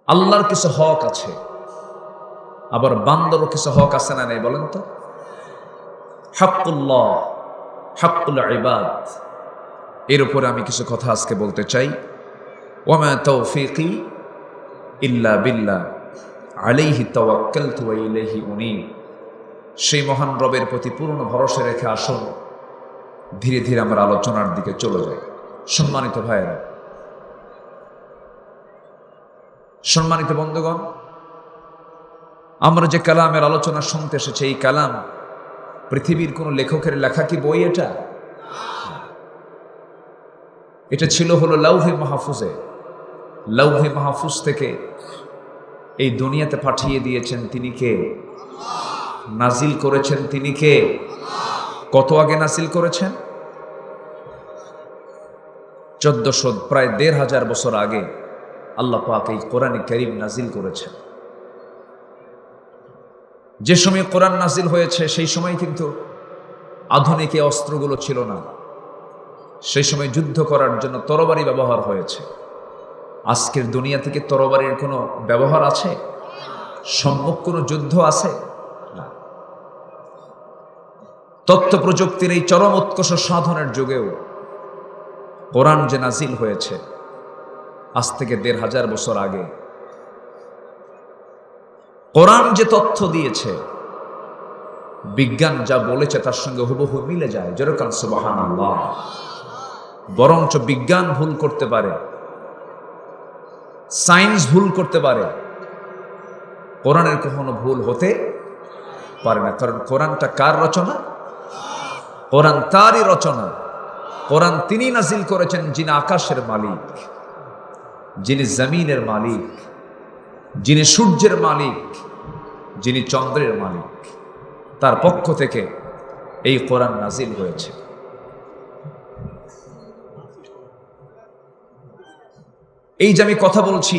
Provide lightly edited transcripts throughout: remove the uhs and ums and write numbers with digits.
আল্লাহর কিছু হক আছে, আবার বান্দারও কিছু হক আছে না নাই বলেন তো? হাক্কুল্লাহ, হাক্কুল ইবাদ, এর উপরে আমি কিছু কথা আজকে বলতে চাই। ওয়ামা তাওফীকি ইল্লা বিল্লাহ আলাইহি তাওয়াক্কালতু ওয়া ইলাইহি উনীব। সেই মহান রবের প্রতি পূর্ণ ভরসা রেখে আসুন ধীরে ধীরে আমরা আলোচনার দিকে চলে যাই। সম্মানিত ভাইয়েরা, সম্মানিত বন্ধুগণ, আমরা যে কালামের আলোচনা শুনতে এসেছি, এই কালাম পৃথিবীর কোন লেখকের লেখা কি বই? এটা ছিল হলো লাউহে মাহফুজে। লাউহে মাহফুজ থেকে এই দুনিয়াতে পাঠিয়ে দিয়েছেন তিনি কে? নাজিল করেছেন তিনি কে? কত আগে নাজিল করেছেন? 1400 প্রায় 1500 বছর আগে আল্লাহ পাক এই কোরআনে কারীম নাজিল করেছেন। যে সময় কোরআন নাজিল হয়েছে সেই সময় কিন্তু আধুনিক এই অস্ত্রগুলো ছিল না। সেই সময় যুদ্ধ করার জন্য তরবারি ব্যবহার হয়েছে। আজকের দুনিয়া থেকে তরবারির কোনো ব্যবহার আছে? সম্মুখ কোনো যুদ্ধ আছে? না। তথ্য প্রযুক্তির এই চরম উৎকর্ষ সাধনের যুগেও কোরআন যে নাজিল হয়েছে আজ থেকে 1500 বছর আগে, কোরআন যে তথ্য দিয়েছে, বিজ্ঞান যা বলেছে তার সঙ্গে হুবহু মিলে যায়। যেরকম সুবহানাল্লাহ। বরঞ্চ বিজ্ঞান ভুল করতে পারে, সায়েন্স ভুল করতে পারে, কোরআনের কখনো ভুল হতে পারে না। কারণ কোরআনটা কার রচনা? কোরআন তারই রচনা। কোরআন তিনি নাজিল করেছেন যিনি আকাশের মালিক, যিনি জমিনের মালিক, যিনি সূর্যের মালিক, যিনি চন্দ্রের মালিক। তার পক্ষ থেকে এই কোরআন নাজিল হয়েছে। এই যে আমি কথা বলছি,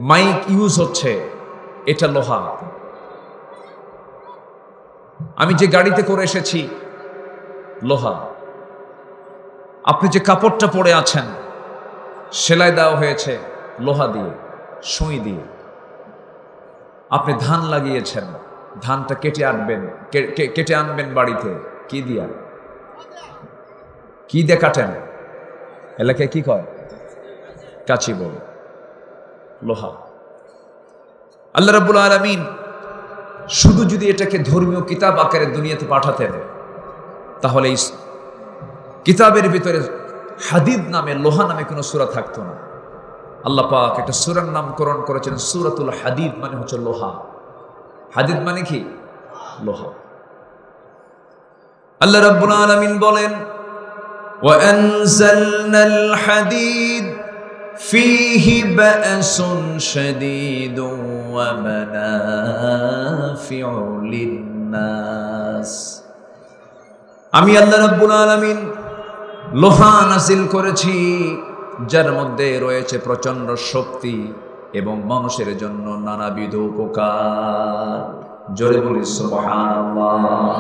মাইক ইউজ হচ্ছে, এটা লোহা। আমি যে গাড়িতে করে এসেছি লোহা। আপনি যে কাপড়টা পরে আছেন সেলাই দেওয়া হয়েছে লোহা দিয়ে, সুই দিয়ে। আপনি ধান লাগিয়েছেন, ধানটা কেটে আনবেন বাড়িতে, কি দিয়া? কি দিয়ে কাটেন? এলাকায় কি কয়? কাঁচি বলে। লোহা। আল্লাহ রাব্বুল আলামিন শুধু যদি এটাকে ধর্মীয় কিতাব আকারে দুনিয়াতে পাঠাতেন, তাহলে এই কিতাবের ভিতরে হাদিদ নামে, লোহা নামে কোনো সূরা থাকতো না। আল্লাহ পাক একটা সূরার নামকরণ করেছেন সূরাতুল হাদিদ, মানে হচ্ছে লোহা। হাদিদ মানে কি? লোহা। আল্লাহ রাব্বুল আলামিন বলেন, ওয়া আনজালনাল হাদিদ ফীহি বা'সুন শাদীদুন ওয়া মানাফিউ লিন-নাস। আমি আল্লাহ রাব্বুল আলামিন লোহা নাজিল করেছি যার মধ্যে রয়েছে প্রচন্ড শক্তি এবং মানুষের জন্য নানাবিধ উপকার। জোরে বলি সুবহানাল্লাহ।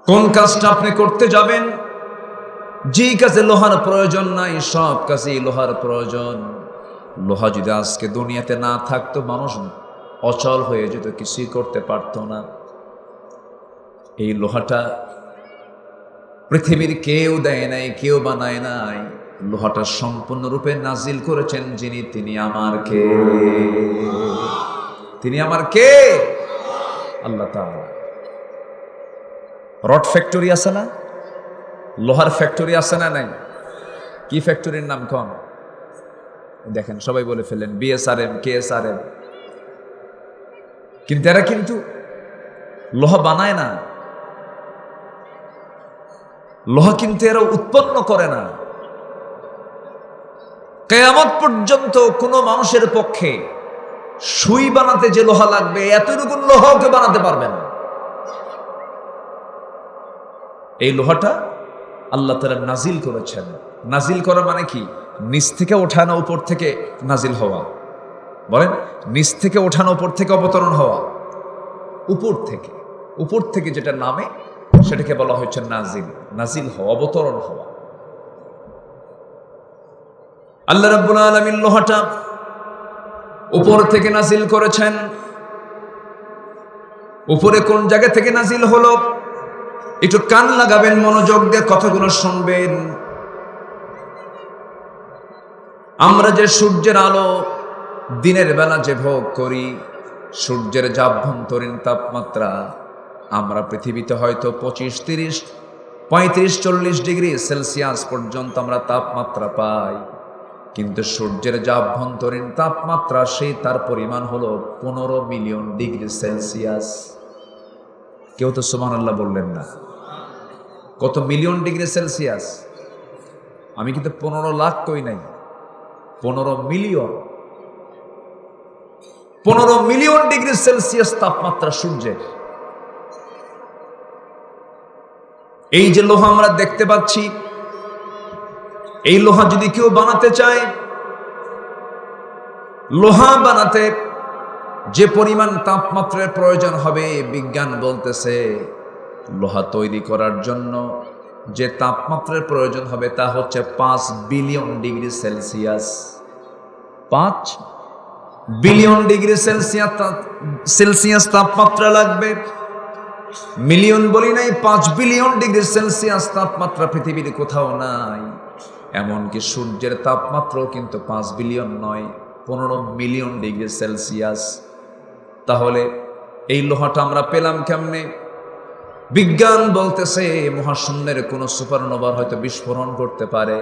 কোন কাজটা আপনি করতে যাবেন, যেই কাজে লোহার প্রয়োজন নাই, সব কাজেই লোহার প্রয়োজন। লোহা যদি আজকে দুনিয়াতে না থাকতো, মানুষ অচল হয়ে যেত, কিছুই করতে পারতো না। এই লোহাটা পৃথিবীর কেউ দেয় নাই, কেউ বানায় নাই। লোহাটা সম্পূর্ণরূপে নাজিল করেছেন যিনি, তিনি আমার কে? তিনি আমার কে? আল্লাহ তাআলা। রড ফ্যাক্টরি আছে না? লোহার ফ্যাক্টরি আছে না? নাই। কি ফ্যাক্টরির নাম কোন? দেখেন সবাই বলে ফেলেন বিএসআরএম, কেএসআরএম। কিন্তু এরা কিন্তু লোহা বানায় না, লোহা কিন্তু এরা উৎপন্ন করে না। কিয়ামত পর্যন্ত কোন মানুষের পক্ষে সুই বানাতে যে লোহা লাগবে, এতটুকু লোহাও কেউ বানাতে পারবে না। এই লোহাটা আল্লাহ তাআলা নাজিল করেছেন। নাজিল করা মানে কি? নিচ থেকে ওঠানো, উপর থেকে নাজিল হওয়া। বলেন, নিচ থেকে ওঠানো, উপর থেকে অবতরণ হওয়া। উপর থেকে যেটা নামে সেটাকে বলা হচ্ছে নাজিল। নাজিল হওয়া, অবতরণ হওয়া। আল্লাহ রাব্বুল আলামিন লোহাটা উপর থেকে নাজিল করেছেন। উপরে কোন জায়গা থেকে নাজিল হলো একটু কান লাগাবেন, মনোযোগ দিয়ে কথাগুলো শুনবেন। আমরা যে সূর্যের আলো দিনের বেলা যে ভোগ করি, সূর্যের যে আভ্যন্তরীণ তাপমাত্রা, আমরা পৃথিবীতে হয়তো 25, 30, 35, 40 ডিগ্রি সেলসিয়াস পর্যন্ত আমরা তাপমাত্রা পাই, কিন্তু সূর্যের যে আভ্যন্তরীণ তাপমাত্রা সেই তার পরিমাণ হলো 15 মিলিয়ন ডিগ্রি সেলসিয়াস। কেউ তো সুবহানাল্লাহ বললেন না। কত মিলিয়ন ডিগ্রি সেলসিয়াস? আমি কিন্তু 15 লাখ কই নাই, 15 মিলিয়ন। 15 মিলিয়ন ডিগ্রি সেলসিয়াস তাপমাত্রা সূর্যের। এই যে লোহা আমরা দেখতে পাচ্ছি, এই লোহা যদি কেউ বানাতে চায়, লোহা বানাতে যে পরিমাণ তাপমাত্রার প্রয়োজন হবে, বিজ্ঞান বলতেছে লোহা তৈরি করার জন্য যে তাপমাত্রার প্রয়োজন হবে তা হচ্ছে 5 billion degree Celsius. 5 billion degree Celsius তাপমাত্রা লাগবে। মিলিয়ন বলি নাই, 5 বিলিয়ন ডিগ্রি সেলসিয়াস তাপমাত্রা পৃথিবীর কোথাও নাই। এমনকি সূর্যের তাপমাত্রাও কিন্তু 5 বিলিয়ন নয়, 15 মিলিয়ন ডিগ্রি সেলসিয়াস। তাহলে এই লোহাটা আমরা পেলাম কেমনে? বিজ্ঞান বলতেছে মহাশূন্যের কোন সুপারনোভার হয়তো বিস্ফোরণ করতে পারে,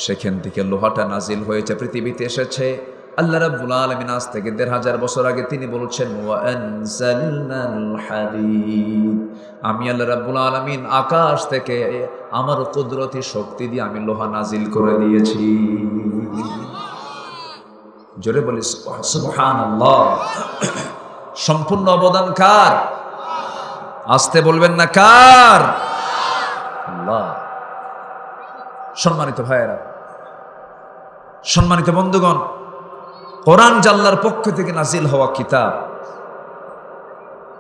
সেখান থেকে লোহাটা নাজিল হয়েছে, পৃথিবীতে এসেছে। আল্লাহ রাব্বুল আলামিন আজ থেকে 1500 বছর আগে তিনি বলছেন ওয়া আনজালনাল হাদীদ, আমি আল্লাহ রাব্বুল আলামিন আকাশ থেকে আমার কুদরতি শক্তি দিয়ে আমি লোহা নাজিল করে দিয়েছি। জোরে বলি সুবহানাল্লাহ। সম্পূর্ণ অবদান কার? আসতে বলবেন না কার? আল্লাহ। সম্মানিত ভাইয়েরা, সম্মানিত বন্ধুগণ, কোরআন আল্লাহর পক্ষ থেকে নাজিল হওয়া কিতাব।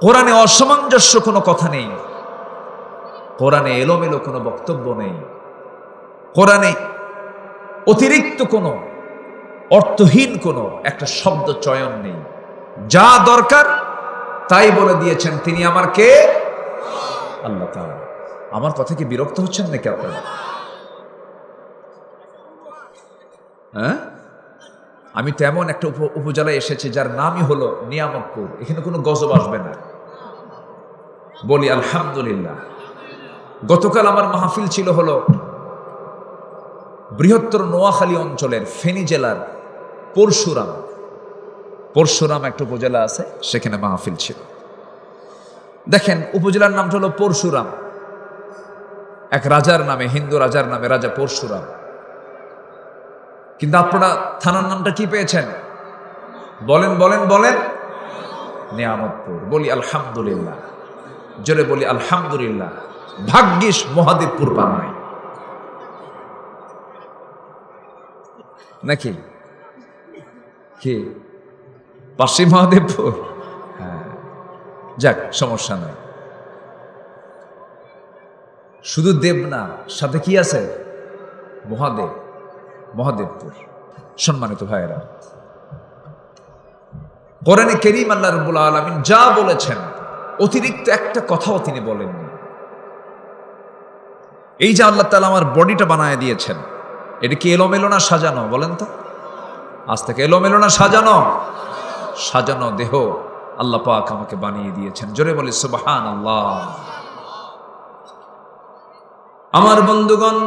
কোরআনে অসামঞ্জস্য কোনো কথা নেই, কোরআনে এলোমেলো কোনো বক্তব্য নেই, কোরআনে অতিরিক্ত কোনো অর্থহীন কোনো একটা শব্দ চয়ন নেই। যা দরকার তাই বলে দিয়েছেন তিনি আমার কে? আল্লাহ তাআলা। আমার কথা কি বিরক্ত হচ্ছেন নাকি আপনারা? হ্যাঁ, আমি তো এমন একটা উপজেলায় এসেছি যার নামই হলো নিয়ামতপুর। এখানে কোনো গজব আসবে না, বলি আলহামদুলিল্লাহ। গতকাল আমার মাহফিল ছিল হলো বৃহত্তর নোয়াখালী অঞ্চলের ফেনী জেলার পরশুরাম একটা উপজেলা আছে, সেখানে মাহফিল ছিল। দেখেন, উপজেলার নামটা হলো পরশুরাম, এক রাজার নামে, হিন্দু রাজার নামে, রাজা পরশুরাম। কিন্তু আপনারা থানার নামটা কি পেয়েছেন? বলেন বলেন বলেন, নিয়ামতপুর। বলি আলহামদুলিল্লাহ, জোরে বলি আলহামদুলিল্লাহ। ভাগ্যিস মহাদেবপুর পান নাই নাকি? কি পাশে মহাদেবপুর? হ্যাঁ, যাক, সমস্যা নাই। শুধু দেব না, সাথে কি আছে? মহাদেবপুর। সম্মানিত ভাইয়েরা, কোরআনে কারীম আল্লাহ রাব্বুল আলামিন যা বলেছেন অতিরিক্ত একটা কথাও তিনি বলেননি। এই যে আল্লাহ তাআলা আমার বডিটা বানায় দিয়েছেন, এটা কি এলোমেলো না সাজানো? বলেন তো, আজ থেকে এলোমেলো না সাজানো? সাজানো দেহ আল্লাহ পাক আমাকে বানিয়ে দিয়েছেন। জোরে বলি সুবহানাল্লাহ। আমার বন্ধুগণ,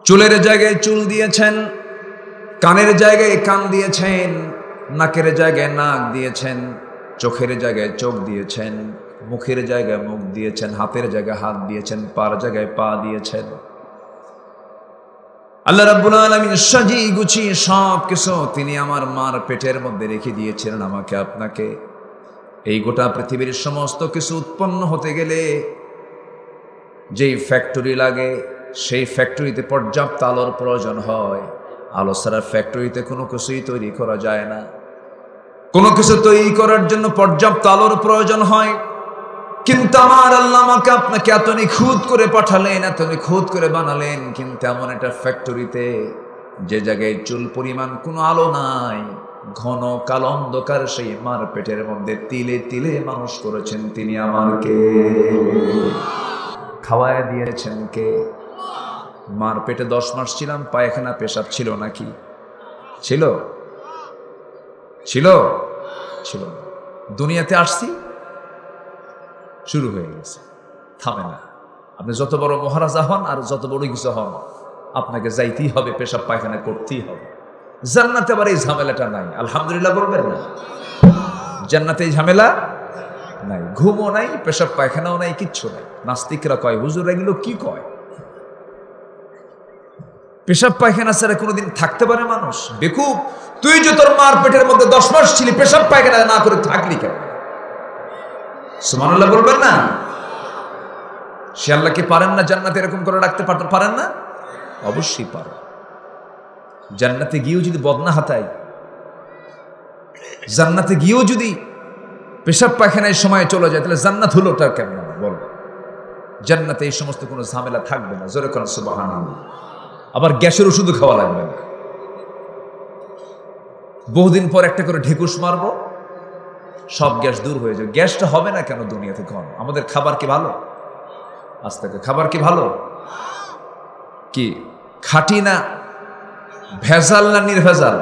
চুলের জায়গায় চুল দিয়েছেন, কানের জায়গায় কান দিয়েছেন, নাকের জায়গায় নাক দিয়েছেন, চোখের জায়গায় চোখ দিয়েছেন, মুখের জায়গায় মুখ দিয়েছেন, হাতের জায়গায় হাত দিয়েছেন, পার জায়গায় পা দিয়েছেন। আল্লাহ রাব্বুল আলামিন সাজিয়ে গুছিয়ে সব কিছু তিনি আমার মার পেটের মধ্যে রেখে দিয়েছিলেন আমাকে আপনাকে। এই গোটা পৃথিবীর সমস্ত কিছু উৎপন্ন হতে গেলে যেই ফ্যাক্টরি লাগে, সেই ফ্যাক্টরিতে পর্যাপ্ত আলোর প্রয়োজন হয়। আলো ছাড়া ফ্যাক্টরিতে কোনো কিছুই তৈরি করা যায় না। কোনো কিছু তৈরি করার জন্য পর্যাপ্ত আলোর প্রয়োজন হয়। কিন্তু আমার আল্লাহ আমাকে আপনাকে এত নিখুঁত করে পাঠালেন, এত নিখুঁত করে বানালেন, কিন্তু এমন একটা ফ্যাক্টরিতে যে জায়গায় চুল পরিমাণ কোনো আলো নাই, ঘন কালো অন্ধকার, সেই মার পেটের মধ্যে তিলে তিলে মানুষ করেছেন তিনি আমাকে। খাওয়ায় দিয়েছেন কে? মার পেটে 10 মাস ছিলাম, পায়খানা পেশাব ছিল নাকি? ছিল? ছিল? ছিল না। দুনিয়াতে আসছি, শুরু হয়ে গেছে, থামে না। আপনি যত বড় মহারাজা হন আর যত বড় কিছু হন, আপনাকে যাইতেই হবে, পেশাব পায়খানা করতেই হবে। জান্নাতে আবার এই ঝামেলাটা নাই, আলহামদুলিল্লাহ বলবেন না? জান্নাতে এই ঝামেলা নাই, ঘুমও নাই, পেশাব পায়খানাও নাই, কিচ্ছু নাই। নাস্তিকরা কয়, হুজুর এগুলো কি কয়? পেশাব পায়খানা ছাড়া কোনোদিন থাকতে পারে মানুষ? বেকুব, তুই যে তোর মার পেটের মধ্যে 10 মাস ছিলি, পেশাব পায়খানা না করে থাকলি কেন? সুবহানাল্লাহ বলবেন না? সে আল্লাহ কি পারেন না জান্নাতে এরকম করে রাখতে পারেন না? অবশ্যই পারেন। জান্নাতে গিয়েও যদি বদনা হাতাই, জান্নাতে গিয়েও যদি পেশাব পায়খানায় সময় চলে যায়, তাহলে জান্নাত হলো ওটা কেমন? বল, জান্নাতে এই সমস্ত কোনো ঝামেলা থাকবে না। জোরে কোন সুবহানাল্লাহ। আবার গ্যাসের ওষুধও খাওয়া লাগবে না। বহুদিন পর একটা করে ঢেকুস মারবো, সব গ্যাস দূর হয়ে যাবে। গ্যাসটা হবে না কেন দুনিয়াতে? কম আমাদের খাবার কি ভালো? আজ থেকে খাবার কি ভালো? কি খাঁটি না ভেজাল না নির্ভেজাল?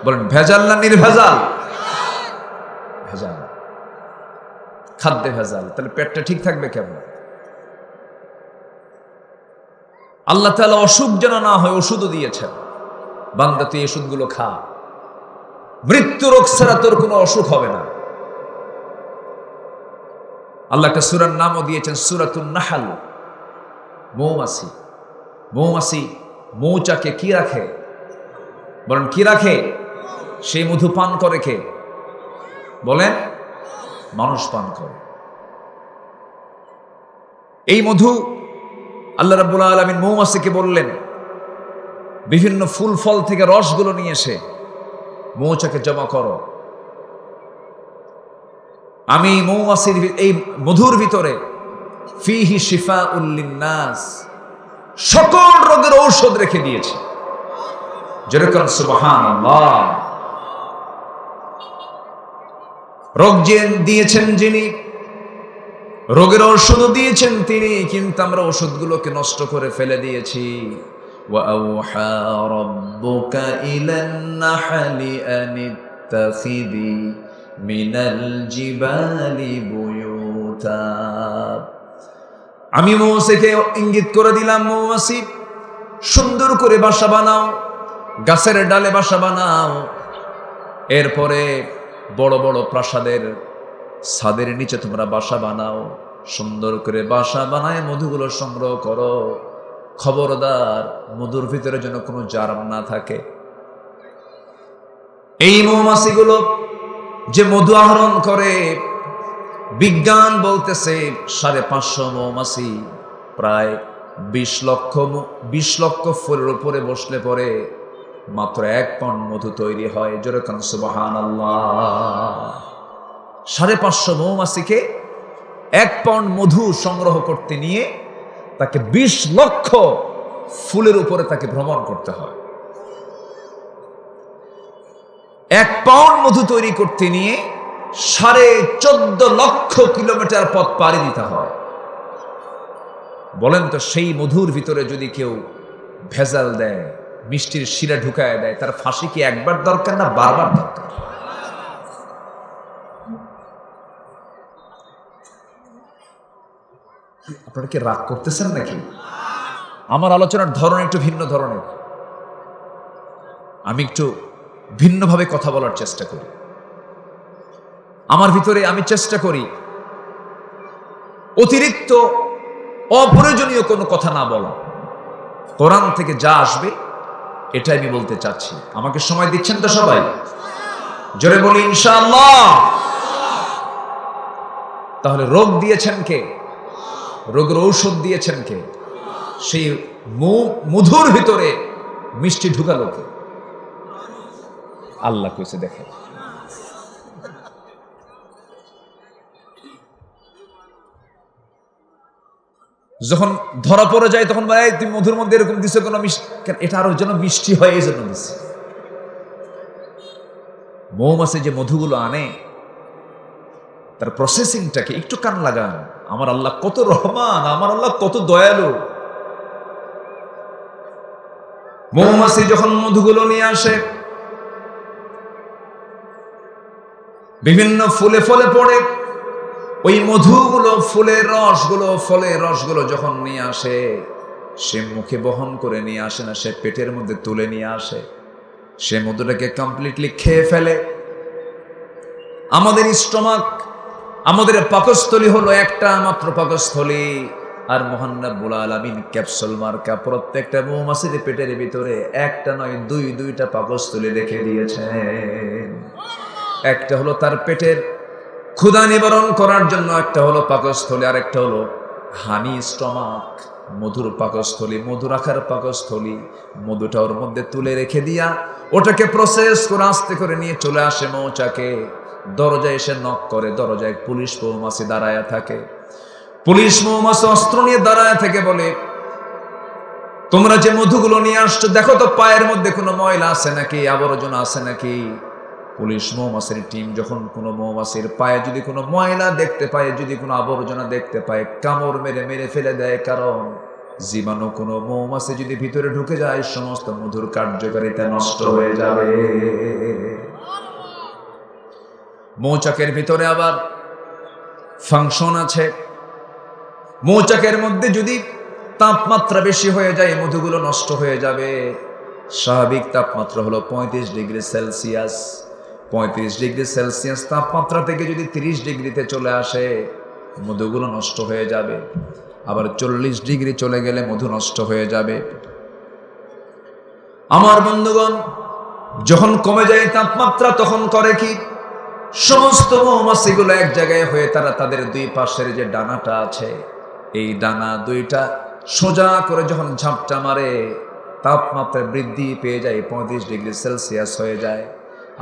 বলেন, ভেজাল না নির্ভেজাল? ভেজাল, খাদ্যে ভেজাল। তাহলে পেটটা ঠিক থাকবে কেমন? আল্লাহ তাআলা অসুখ যেন না হয় ওষুধও দিয়েছেন, বান্দা তুই এই ওষুধগুলো খা, মৃত্যু রোগ ছাড়া তোর কোনো অসুখ হবে না। আল্লাহ একটা সূরার নামও দিয়েছেন, সূরাতুন নাহল। মৌমাছি, মৌমাছি মৌচাকে কি রাখে? বলেন, কি রাখে? সেই মধু পান করে কে? বলেন, মানুষ পান করে। এই মধু আল্লাহ রাব্বুল আলামিন মৌমাছিকে বললেন, বিভিন্ন ফুল ফল থেকে রসগুলো নিয়ে এসে মৌচাকে জমা করো। আমি মৌমাছির এই মধুর ভিতরে ফিহি শিফাউল লিন্নাস, সকল রোগের ঔষধ রেখে দিয়েছি। যেরকম সুবহানাল্লাহ। রোগ দিয়েছেন যিনি, রোগের ঔষধ দিয়েছেন তিনি, কিন্তু আমরা ওষুধগুলোকে নষ্ট করে ফেলে দিয়েছি। وَأَوْحَى رَبُّكَ إِلَى النَّحْلِ أَنِ اتَّخِذِي مِنَ الْجِبَالِ بُيُوتًا। আমি মৌমাছিকে ইঙ্গিত করে দিলাম, মৌমাছি সুন্দর করে বাসা বানাও, গাছের ডালে বাসা বানাও, এরপরে বড় বড় প্রাসাদের ছাদের নিচে তোমরা বাসা বানাও, সুন্দর করে বাসা বানায় মধুগুলো সংগ্রহ করো। খবরদার, মধুর ভিতরে যেন কোনো জার্ম না থাকে। এই মৌমাছিগুলো যে মধু আহরণ করে, বিজ্ঞান বলতেছে 550 মৌমাছি প্রায় 20 লক্ষ ফুলের উপরে বসলে পরে মাত্র 1 পাউন্ড মধু তৈরি হয়। যেরকম সুবহানাল্লাহ। 550 মৌমাছিকে 1 পাউন্ড মধু সংগ্রহ করতে নিয়ে তাকে 20 লক্ষ ফুলের উপরে তাকে ভ্রমণ করতে হয়। 1 পাউন্ড মধু তৈরি করতে নিয়ে 14.5 লক্ষ কিলোমিটার পথ পাড়ি দিতে হয়। বলেন তো, সেই মধুর ভিতরে যদি কেউ ভেজাল দেয়, মিষ্টির শিরা ঢুকায় দেয়, তার ফাঁসি কি একবার দরকার না বারবার দরকার? আপনারা কি রাগ করতেছেন নাকি? আমার আলোচনার ধরন একটু ভিন্ন ধরনের, আমি একটু ভিন্নভাবে কথা বলার চেষ্টা করি। আমার ভিতরে আমি চেষ্টা করি অতিরিক্ত অপ্রয়োজনীয় কোনো কথা না বলা। কোরআন থেকে যা আসবে এটাই আমি বলতে চাচ্ছি। আমাকে সময় দিচ্ছেন তো সবাই? জোরে বলি ইনশাআল্লাহ। তাহলে রোগ দিয়েছেন কে? রোগের ঔষধ দিয়েছেন কে? সেই মধুর ভিতরে মিষ্টি ঢুকালো কে? আল্লাহ কইছে। দেখেন, যখন ধরা পড়ে যায় তখন বলে, তুমি মধুর মধ্যে এরকম দিছো কোনো এটা আরো যেন মিষ্টি হয় এই জন্য দিচ্ছে। মৌমাছি যে মধুগুলো আনে তার প্রসেসিংটাকে একটু কান লাগান। আমার আল্লাহ কত রহমান, আমার আল্লাহ কত দয়ালু। মৌমাছি যখন মধুগুলো নিয়ে আসে, বিভিন্ন ফুলে ফলে পড়ে, ওই মধুগুলো ফুলের রসগুলো যখন নিয়ে আসে, সে মুখে বহন করে নিয়ে আসে না, সে পেটের মধ্যে তুলে নিয়ে আসে, সে মধুটাকে কমপ্লিটলি খেয়ে ফেলে। আমাদের স্টমাক, আমাদের পাকস্থলী হলো একটা মাত্র পাকস্থলী, আর মহান রব্বুল আলামিন ক্যাপসুল মার্কা প্রত্যেকটা মৌমাছির পেটের ভিতরে একটা নয় দুইটা পাকস্থলী রেখে দিয়েছেন। একটা হলো তার পেটের ক্ষুধা নিবারণ করার জন্য, একটা হলো পাকস্থলী, আর একটা হলো হানি স্টমাক, মধুর পাকস্থলী, মধু রাখার পাকস্থলী। মধুটা ওর মধ্যে তুলে রেখে দিয়া ওটাকে প্রসেস করে আস্তে করে নিয়ে চলে আসে মৌচাকে। দরজায় এসে নক করে, দরজায় পুলিশ মৌমাছি দাঁড়ায় থাকে। পুলিশ মৌমাছি অস্ত্র নিয়ে দাঁড়ায় থেকে বলে, তোমরা যে মধুগুলো নিয়ে আসছো দেখো তো পায়ের মধ্যে কোনো ময়লা আছে নাকি, আবর্জনা আছে নাকি। পুলিশ মৌমাছির টিম যখন কোনো মৌমাছির পায়ে যদি কোনো ময়লা দেখতে পায়, যদি কোনো আবর্জনা দেখতে পায়, কামড় মেরে ফেলে দেয়। কারণ জীবাণু কোনো মৌমাছি যদি ভিতরে ঢুকে যায়, সমস্ত মধুর কার্যকারিতা নষ্ট হয়ে যাবে। মৌচাকের ভিতরে আবার ফাংশন আছে। মৌচাকের মধ্যে যদি তাপমাত্রা বেশি হয়ে যায়, মধুগুলো নষ্ট হয়ে যাবে। স্বাভাবিক তাপমাত্রা হলো 35 ডিগ্রি সেলসিয়াস। 35 ডিগ্রি সেলসিয়াস তাপমাত্রা থেকে যদি 30 ডিগ্রিতে চলে আসে, মধুগুলো নষ্ট হয়ে যাবে। আবার 40 ডিগ্রি চলে গেলে মধু নষ্ট হয়ে যাবে। আমার বন্ধুগণ, যখন কমে যায় তাপমাত্রা, তখন করে কি, সমস্ত মৌমাছিগুলো এক জায়গায় হয়ে তারা তাদের দুই পাশের যে ডানাটা আছে, এই ডানা দুইটা সোজা করে যখন ঝাপটা মারে, তাপমাত্রা বৃদ্ধি পেয়ে যায়, 35 ডিগ্রি সেলসিয়াস হয়ে যায়।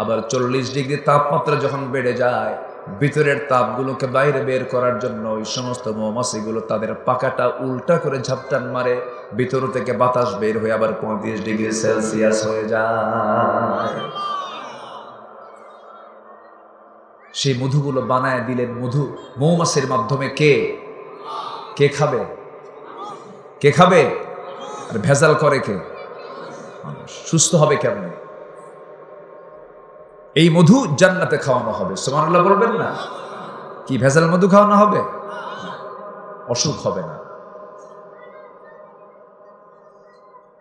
আবার 40 ডিগ্রি তাপমাত্রা যখন বেড়ে যায়, ভিতরের তাপগুলোকে বাইরে বের করার জন্য ওই সমস্ত মৌমাছিগুলো তাদের পাখাটা উল্টা করে ঝাপটান মারে, ভিতর থেকে বাতাস বের হয়ে আবার 35 ডিগ্রি সেলসিয়াস হয়ে যায়। সেই মধুগুলো বানায় দিলেন। মধু মৌমাছির মাধ্যমে কে খাবে? কে খাবে? আর ভেজাল করে কে? সুস্থ হবে কেমনে? এই মধু জান্নাতে খাওয়ানো হবে। সুবহানাল্লাহ বলবেন না? কি ভেজাল মধু খাওয়ানো হবে? অসুখ হবে না।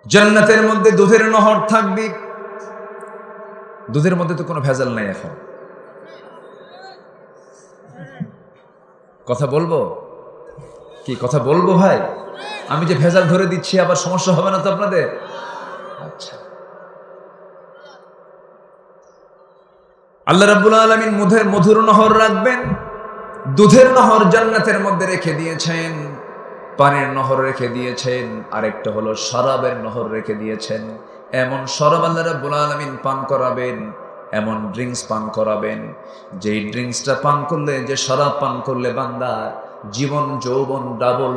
জান্নাতের মধ্যে দুধের নহর থাকবে। দুধের মধ্যে তো কোনো ভেজাল নাই। এখন কথা বলবো কি? কথা বলবো ভাই? আমি যে ভেজাল ধরে দিচ্ছি, আবার সমস্যা হবে না তো আপনাদের? আচ্ছা, আল্লাহ রাব্বুল আলামিন মধুর নহর রাখবেন। দুধের নহর জান্নাতের মধ্যে রেখে দিয়েছেন, পানির নহর রেখে দিয়েছেন, আরেকটা হলো শরাবের নহর রেখে দিয়েছেন। এমন শরাব আল্লাহ রাব্বুল আলামিন পান করাবেন, এমন ড্রিঙ্কস পান করাবেন, যেই ড্রিঙ্কসটা পান করলে, যে শরাব পান করলে বান্দা জীবন যৌবন ডাবল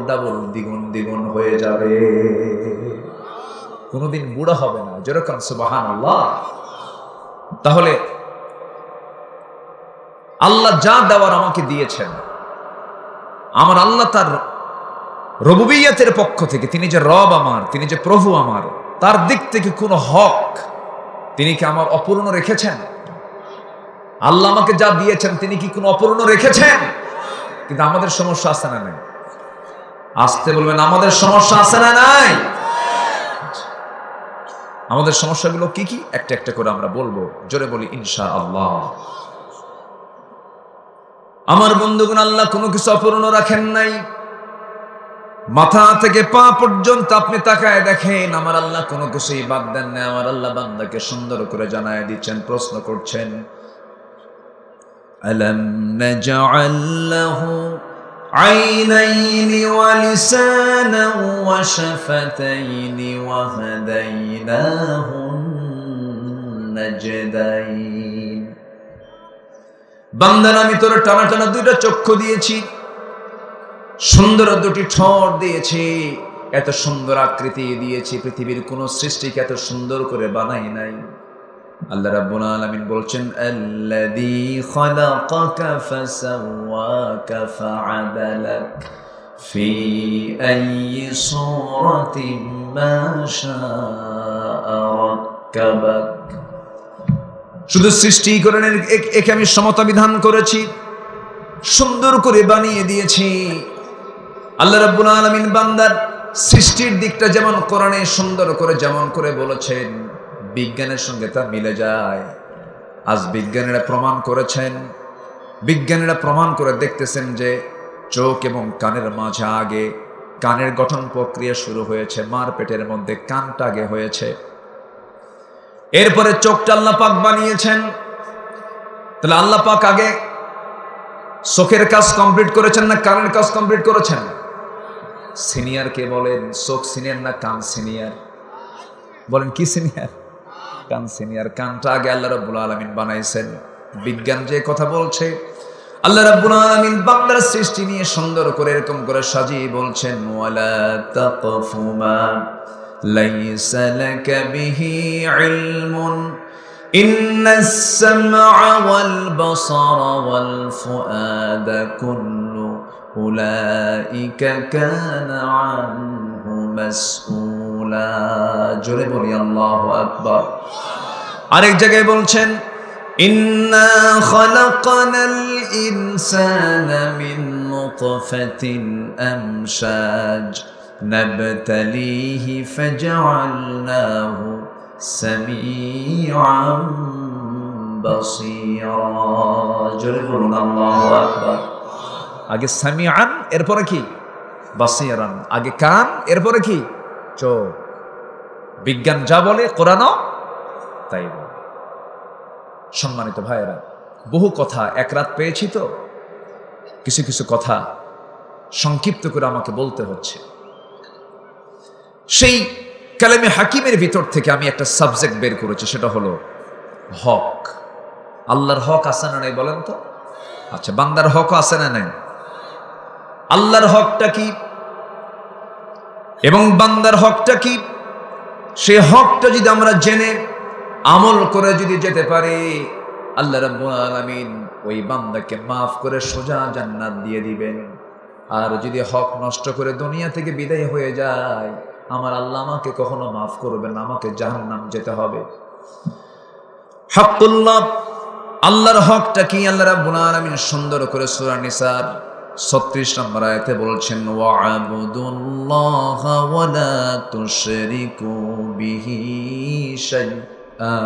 দ্বিগুণ হয়ে যাবে। কোনোদিন বুড়া হবে না। যেরকম সুবহানাল্লাহ। তাহলে আল্লাহ যা দেওয়ার আমাকে দিয়েছেন, আমার আল্লাহ তার রুবুবিয়্যাতের পক্ষ থেকে, তিনি যে রব আমার, তিনি যে প্রভু আমার, তার দিক থেকে কোনো হক তিনি কি আমার অপূর্ণ রেখেছেন? আল্লাহ আমাকে যা দিয়েছেন তিনি কি কোনো অপূর্ণ রেখেছেন? কিন্তু আমাদের সমস্যা আছে না নাই? আসতে বলবেন, আমাদের সমস্যা আছে না নাই? আমাদের সমস্যাগুলো কি কি একটা একটা করে আমরা বলবো। জোরে বলি ইনশাআল্লাহ। আমার বন্ধুগণ, আল্লাহ কোনো কিছু অপূর্ণ রাখেন নাই। মাথা থেকে পা পর্যন্ত আপনি তাকায় দেখেন, আমার আল্লাহ কোনো কিছুই বাদ দেন না। আমার আল্লাহ বান্দাকে সুন্দর করে জানায় দিচ্ছেন, প্রশ্ন করছেন, আলাম নাজআল লাহু আইনাইনি ওয়া লিসানান ওয়া শাফাতাইনি ওয়া হাদাইনাহু নাজদাইন। বান্দার আমি তোর টানা দুইটা চক্ষু দিয়েছি, সুন্দর দুটি ঠোঁট দিয়েছি, এত সুন্দর আকৃতি দিয়েছি, পৃথিবীর কোন সৃষ্টিকে এত সুন্দর করে বানাই নাই। আল্লাহ রাব্বুল আলামিন বলছেন আল্লাযী খালাকাকা ফাসাওয়াকা ফাআদালাক ফি আইয়ি সূরাতিন মা শাআ রাক্কাবাক। শুধু সৃষ্টিকরণের একে আমি সমতা বিধান করেছি, সুন্দর করে বানিয়ে দিয়েছি। আল্লাহ রাব্বুল আলামিন বান্দার সৃষ্টির দিকটা যেমন কোরআনে সুন্দর করে যেমন করে বলেছেন, বিজ্ঞানের সঙ্গে তা মিলে যায়। আজ বিজ্ঞানীরা প্রমাণ করেছেন, বিজ্ঞানীরা প্রমাণ করে দেখতেছেন যে চোখ এবং কানের মাঝে আগে কানের গঠন প্রক্রিয়া শুরু হয়েছে, মার পেটের মধ্যে কানটা আগে হয়েছে, এরপরে চোখটা আল্লাহ পাক বানিয়েছেন। তাহলে আল্লাহ পাক আগে চোখের কাজ কমপ্লিট করেছেন না কানের কাজ কমপ্লিট করেছেন? সিনিয়র কে বলেন? চোখ সিনিয়র না কান সিনিয়র? বলেন কি সিনিয়র? কান সিনিয়র। কানটা আগে আল্লাহ রাব্বুল আলামিন বানাইছেন। বিজ্ঞান যে কথা বলছে, আল্লাহ রাব্বুল আলামিন বান্দার সৃষ্টি নিয়ে সুন্দর করে এরকম করে সাজিয়ে বলছেন, ওয়ালা তাকফু মা লাইসা লাকা বিহি ইলমুন ইন্নাস সামআ ওয়াল বাসারা ওয়াল ফুআদা কুল্লু উলাইকা কানা আনহু মাসউলা। জোরে বলি আল্লাহু আকবার। আরেক জায়গায় বলছেন, ইন্না খালাকনাল ইনসানা মিন নুতফাতিন আমশাজ নাবতালিহি ফাজআলনাহু সামিআন বাসীরা। জোরে বলুন আল্লাহু আকবার। আগে সামিআন, এরপরে কি? বাসীরান। আগে কান, এরপরে কি? চোখ। বিজ্ঞান যা বলে কোরআনও তাই বলে। সম্মানিত ভাইয়েরা, বহু কথা এক রাত পেয়েছি, তো কিছু কিছু কথা সংক্ষিপ্ত করে আমাকে বলতে হচ্ছে। সেই কালামে হাকিমের ভিতর থেকে আমি একটা সাবজেক্ট বের করেছি, সেটা হলো হক। আল্লাহর হক আছে না নাই বলেন তো? আচ্ছা, বান্দার হক আছে না নাই? আল্লাহর হকটা কি এবং বান্দার হকটা কি, সে হকটা যদি আমরা জেনে আমল করে যদি যেতে পারি, আল্লাহ রাব্বুল আলামিন ওই বান্দাকে মাফ করে সোজা জান্নাত দিয়ে দিবেন। আর যদি হক নষ্ট করে দুনিয়া থেকে বিদায় হয়ে যায়, আমার আল্লাহ আমাকে কখনো মাফ করবেন না, আমাকে জাহান্নাম যেতে হবে। হকুল্লাহ, আল্লাহর হকটা কি? আল্লাহ রাব্বুল আলামিন সুন্দর করে সূরা নিসার 36 নম্বর আয়াতে বলছেন, ওয়া'বুদুল্লাহা ওয়া লা তুশরিকু বিহি শাইআ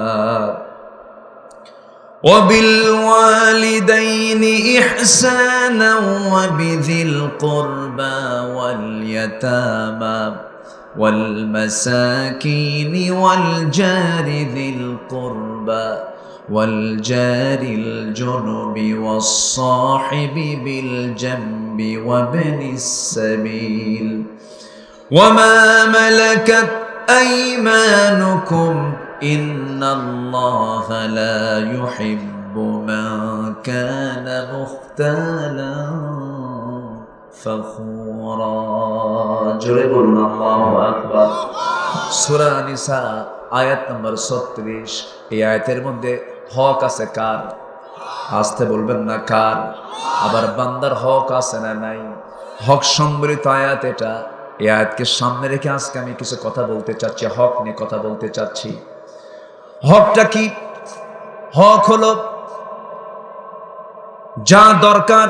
ওয়া বিল ওয়ালিদাইনি ইহসানা ওয়া বিযিল কুরবা ওয়াল ইয়াতামা ওয়াল মাসাকিনি ওয়াল জারি যিল কুরবা والجار الجنب والصاحب بالجنب وابن السبيل وما ملكت أيمانكم إن الله لا يحب من كان مختالا فخورا. جرب الله أكبر. সূরা নিসা আয়াত নম্বর 36। এই আয়াতের মধ্যে হক আছে কার? আসতে বলবেন না কার? আবার বান্দার হক আছে না নাই? হক সম্বলিত আয়াত এটা। এই আয়াতকে সামনে রেখে আজকে আমি কিছু কথা বলতে চাচ্ছি, হক নিয়ে কথা বলতে চাচ্ছি। হকটা কি? হক হলো যা দরকার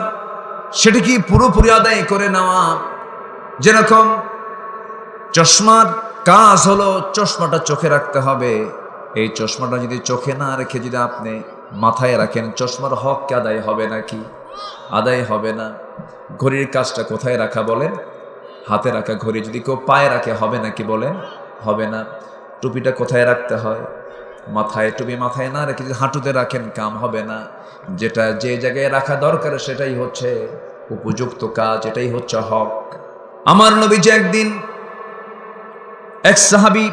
সেটা কি পুরোপুরি আদায় করে নেওয়া। যেরকম চশমার কাজ হলো চশমাটা চোখে রাখতে হবে, এই চশমাটা যদি চোখে না রেখে যদি আপনি মাথায় রাখেন, চশমার হক কি আদায় হবে নাকি? আদায় হবে না। ঘড়ির কাজটা কোথায় রাখা বলেন? হাতে রাখা। ঘড়ি যদি কেউ পায়ে রাখে হবে নাকি বলেন? হবে না। টুপিটা কোথায় রাখতে হয়? মাথায়। টুপি মাথায় না রেখে যদি হাঁটুতে রাখেন কাম হবে না। যেটা যে জায়গায় রাখা দরকার সেটাই হচ্ছে উপযুক্ত কাজ, এটাই হচ্ছে হক। আমার নবীজি একদিন এক সাহাবী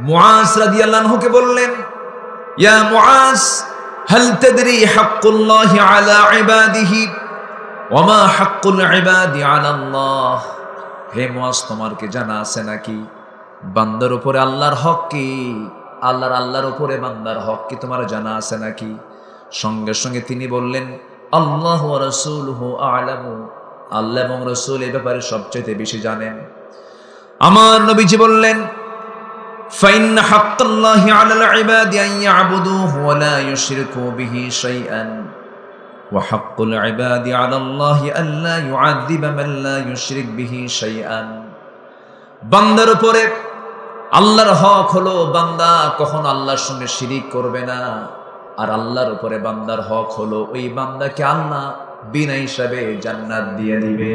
মুআজ রাদিয়াল্লাহু আনহুকে বললেন, ইয়া মুআজ, হাল তাদরি হাক্কুল্লাহি আলা ইবাদিহি ওয়ামা হাক্কুল ইবাদি আলাল্লাহ, হে মুয়াজ তোমার কি জানা আছে নাকি বান্দার উপরে আল্লাহর হক কি? আল্লাহর উপরে বান্দার হক কি তোমার জানা আছে নাকি? সঙ্গে সঙ্গে তিনি বললেন আল্লাহু ওয়া রাসূলুহু আ'লামু, আল্লাহ এবং রাসূল এই ব্যাপারে সবচেয়ে বেশি জানেন। আমার নবীজি বললেন ফাইন্না হাক্কাল্লাহি আলাল ইবাদি আন ইয়াবুদুহু ওয়া লা ইউশরিকু বিহি শাইআন ওয়া হাক্কুল ইবাদি আলাল্লাহি আল্লা ইউআযযিবা মান লা ইউশরিক বিহি শাইআন। বান্দার উপরে আল্লাহর হক হলো বান্দা কখনো আল্লাহর সঙ্গে শিরিক করবে না, আর আল্লাহর উপরে বান্দার হক হলো ওই বান্দাকে আল্লাহ বিনা হিসাবে জান্নাত দিয়ে দিবে।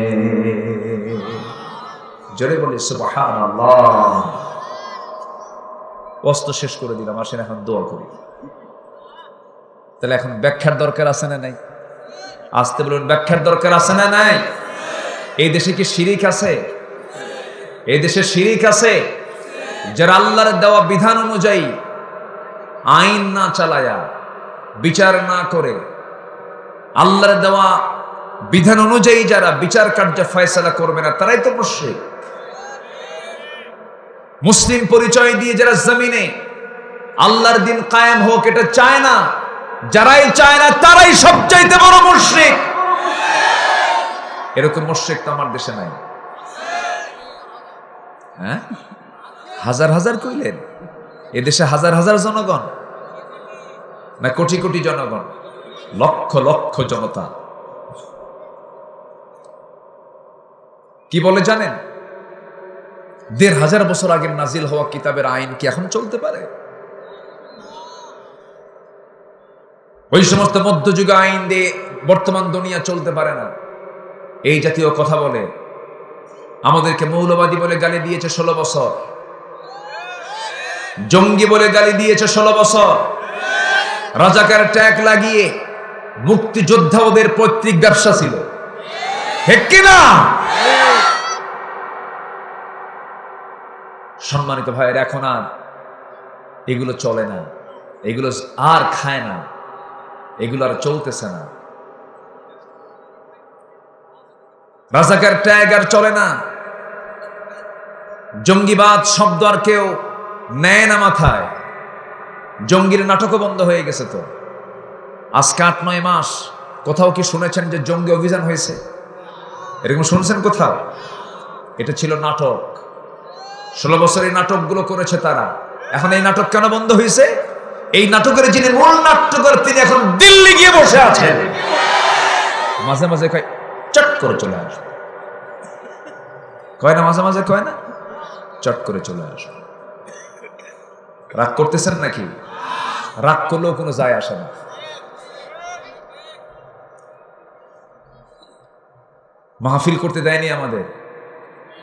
জোরে বলি সুবহানাল্লাহ। ওয়াজ শেষ করে দিলাম, আসেন এখন দোয়া করি। তাহলে এখন ব্যাখ্যার দরকার আছে না নাই? আসতে বলুন, ব্যাখ্যার দরকার আছে না নাই? এই দেশে কি শিরিক আছে? এই দেশে শিরিক আছে যারা আল্লাহর দেওয়া বিধান অনুযায়ী আইন না চালায়া, বিচার না করে, আল্লাহর দেওয়া বিধান অনুযায়ী যারা বিচার কার্য ফয়সালা করবে না, তারাই তো মুশরিক। মুসলিম পরিচয় দিয়ে যারা জমিনে আল্লাহর দিন কায়েম হোক এটা চায় না, যারাই চায় না তারাই সবচাইতে বড় মুশরিক। এরকম মুশরিক তো আমার দেশে নাই। হ্যাঁ, হাজার হাজার কইলেন? এদেশে হাজার হাজার জনগণ না কোটি কোটি জনগণ? লক্ষ লক্ষ জনতা। কি বলে জানেন? ১৫০০ বছর আগে নাজিল হওয়া কিতাবের আইন কি এখন চলতে পারে? ওই সমস্ত মধ্যযুগে আইন দিয়ে বর্তমান দুনিয়া চলতে পারে না। এই জাতীয় কথা বলে আমাদেরকে মৌলবাদী বলে গালি দিয়েছে 16 বছর, জঙ্গি বলে গালি দিয়েছে 16 বছর, রাজাকার ট্যাগ লাগিয়ে মুক্তিযোদ্ধা ওদের পৈতৃক ব্যবসা ছিল, ঠিক কিনা? সম্মানিত ভাইয়ের, এখন আর এগুলো চলে না, এগুলো আর খায় না, এগুলো আর চলতেছে না। রাজাকার ট্যাগ আর চলে না, জঙ্গিবাদ শব্দ আর কেউ নেয় না মাথায়। জঙ্গির নাটকও বন্ধ হয়ে গেছে। তো আজকে ৮-৯ মাস কোথাও কি শুনেছেন যে জঙ্গি অভিযান হয়েছে? এরকম শুনছেন কোথাও? এটা ছিল নাটক। 16 বছর এই নাটকগুলো করেছে তারা। এখন এই নাটক কেন বন্ধ হয়েছে? এই নাটকের যিনি মূল নাট্যকার তিনি এখন দিল্লি গিয়ে বসে আছেন। মাঝে মাঝে কয় চট করে চলে আসবে, কয় না? মাঝে মাঝে কয় না চট করে চলে আসবে। রাগ করতেছেন নাকি? রাগ করলেও কোনো যায় আসে না। মাহফিল করতে দেয়নি আমাদের।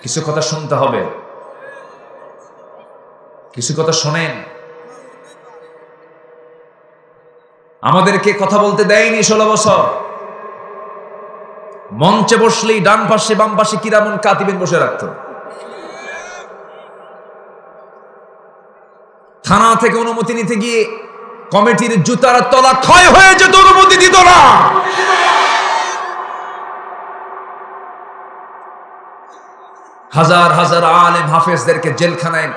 কিছু কথা শুনতে হবে, কিছু কথা শোনেন। আমাদেরকে কথা বলতে দেয়নি 16 বছর। মঞ্চে বসলেই ডান পাশে বাম পাশে কিরামন কাতিবিন বসে রাখত। থানা থেকে অনুমতি নিতে গিয়ে কমিটির জুতার তলা ক্ষয় হয়ে যেত, অনুমতি দিত না। হাজার হাজার আলেম হাফেজদেরকে জেলখানায়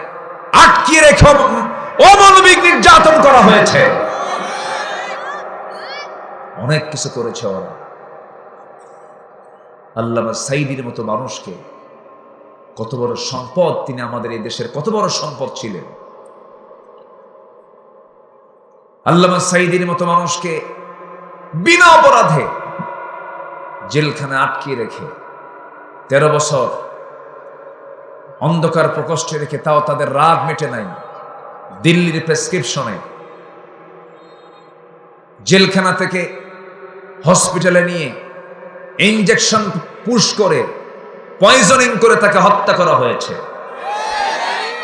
আটকে রেখে অমানবিক নির্যাতন করা হয়েছে। অনেক কিছু করেছে ওরা। আল্লামা সাঈদীর মতো মানুষকে, কত বড় সম্পদ তিনি আমাদের এই দেশের, কত বড় সম্পদ ছিলেন। আল্লামা সাঈদীর মতো মানুষকে বিনা অপরাধে জেলখানে আটকে রেখে 13 বছর অন্ধকার প্রকোষ্ঠে রেখে, তাও তাদের রাগ মেটে নাই। দিল্লির প্রেসক্রিপশনে জেলখানা থেকে হসপিটালে নিয়ে ইনজেকশন পুশ করে, পয়জনিং করে তাকে হত্যা করা হয়েছে।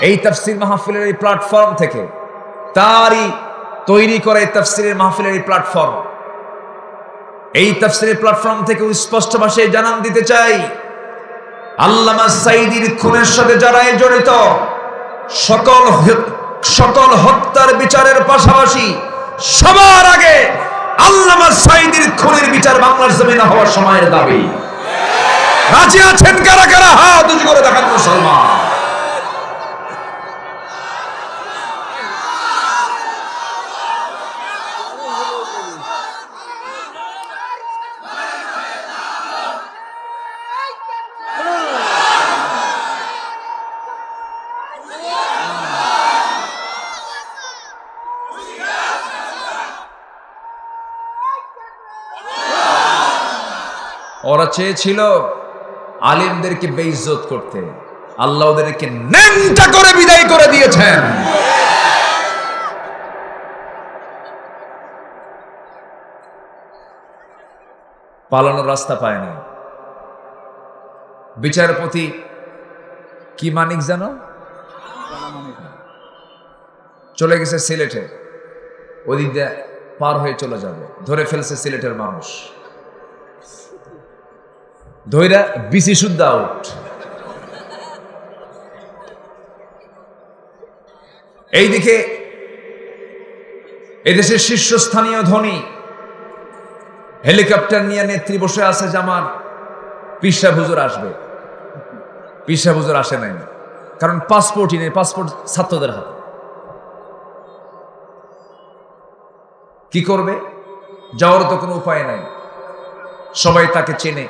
এই তাফসীর মাহফিলের এই প্ল্যাটফর্ম থেকে, তারই তৈরি করা এই তাফসীরের মাহফিলের এই প্ল্যাটফর্ম, এই তাফসীরের প্ল্যাটফর্ম থেকে স্পষ্ট ভাষায় জানান দিতে চাই, আল্লামা সাঈদীর খুনের সাথে যারা জড়িত, সকল হত্যার বিচারের পাশাপাশি সবার আগে আল্লামা সাঈদীর খুনের বিচার বাংলার জমিনে হওয়ার সময়ের দাবি। রাজি আছেন কারা কারা? হাত উঁচু করে দেখান মুসলমান। ওরা চেয়েছিল আলিমদেরকে বেইজ্জত করতে, আল্লাহ ওদেরকে ন্যাংটা করে বিদায় করে দিয়েছেন। পালানোর রাস্তা পায় না। বিচারপতি কি মানিক জানো, চলে গেছে সিলেটে, ওদিক দিয়ে পার হয়ে চলে যাবে, ধরে ফেলছে সিলেটের মানুষ, ধৈরা বিসি শুদ্ধ আউট। এইদিকে এদেশের শীর্ষস্থানীয় ধনী হেলিকপ্টার নিয়ে নেত্রী বসে আছে যে আমার পিসা হুজুর আসবে। পিসা হুজুর আসে নাই, কারণ পাসপোর্টই নেই, পাসপোর্ট ছাত্রদের হাতে। কি করবে? যাওয়ার তো কোনো উপায় নাই। সবাই তাকে চেনে,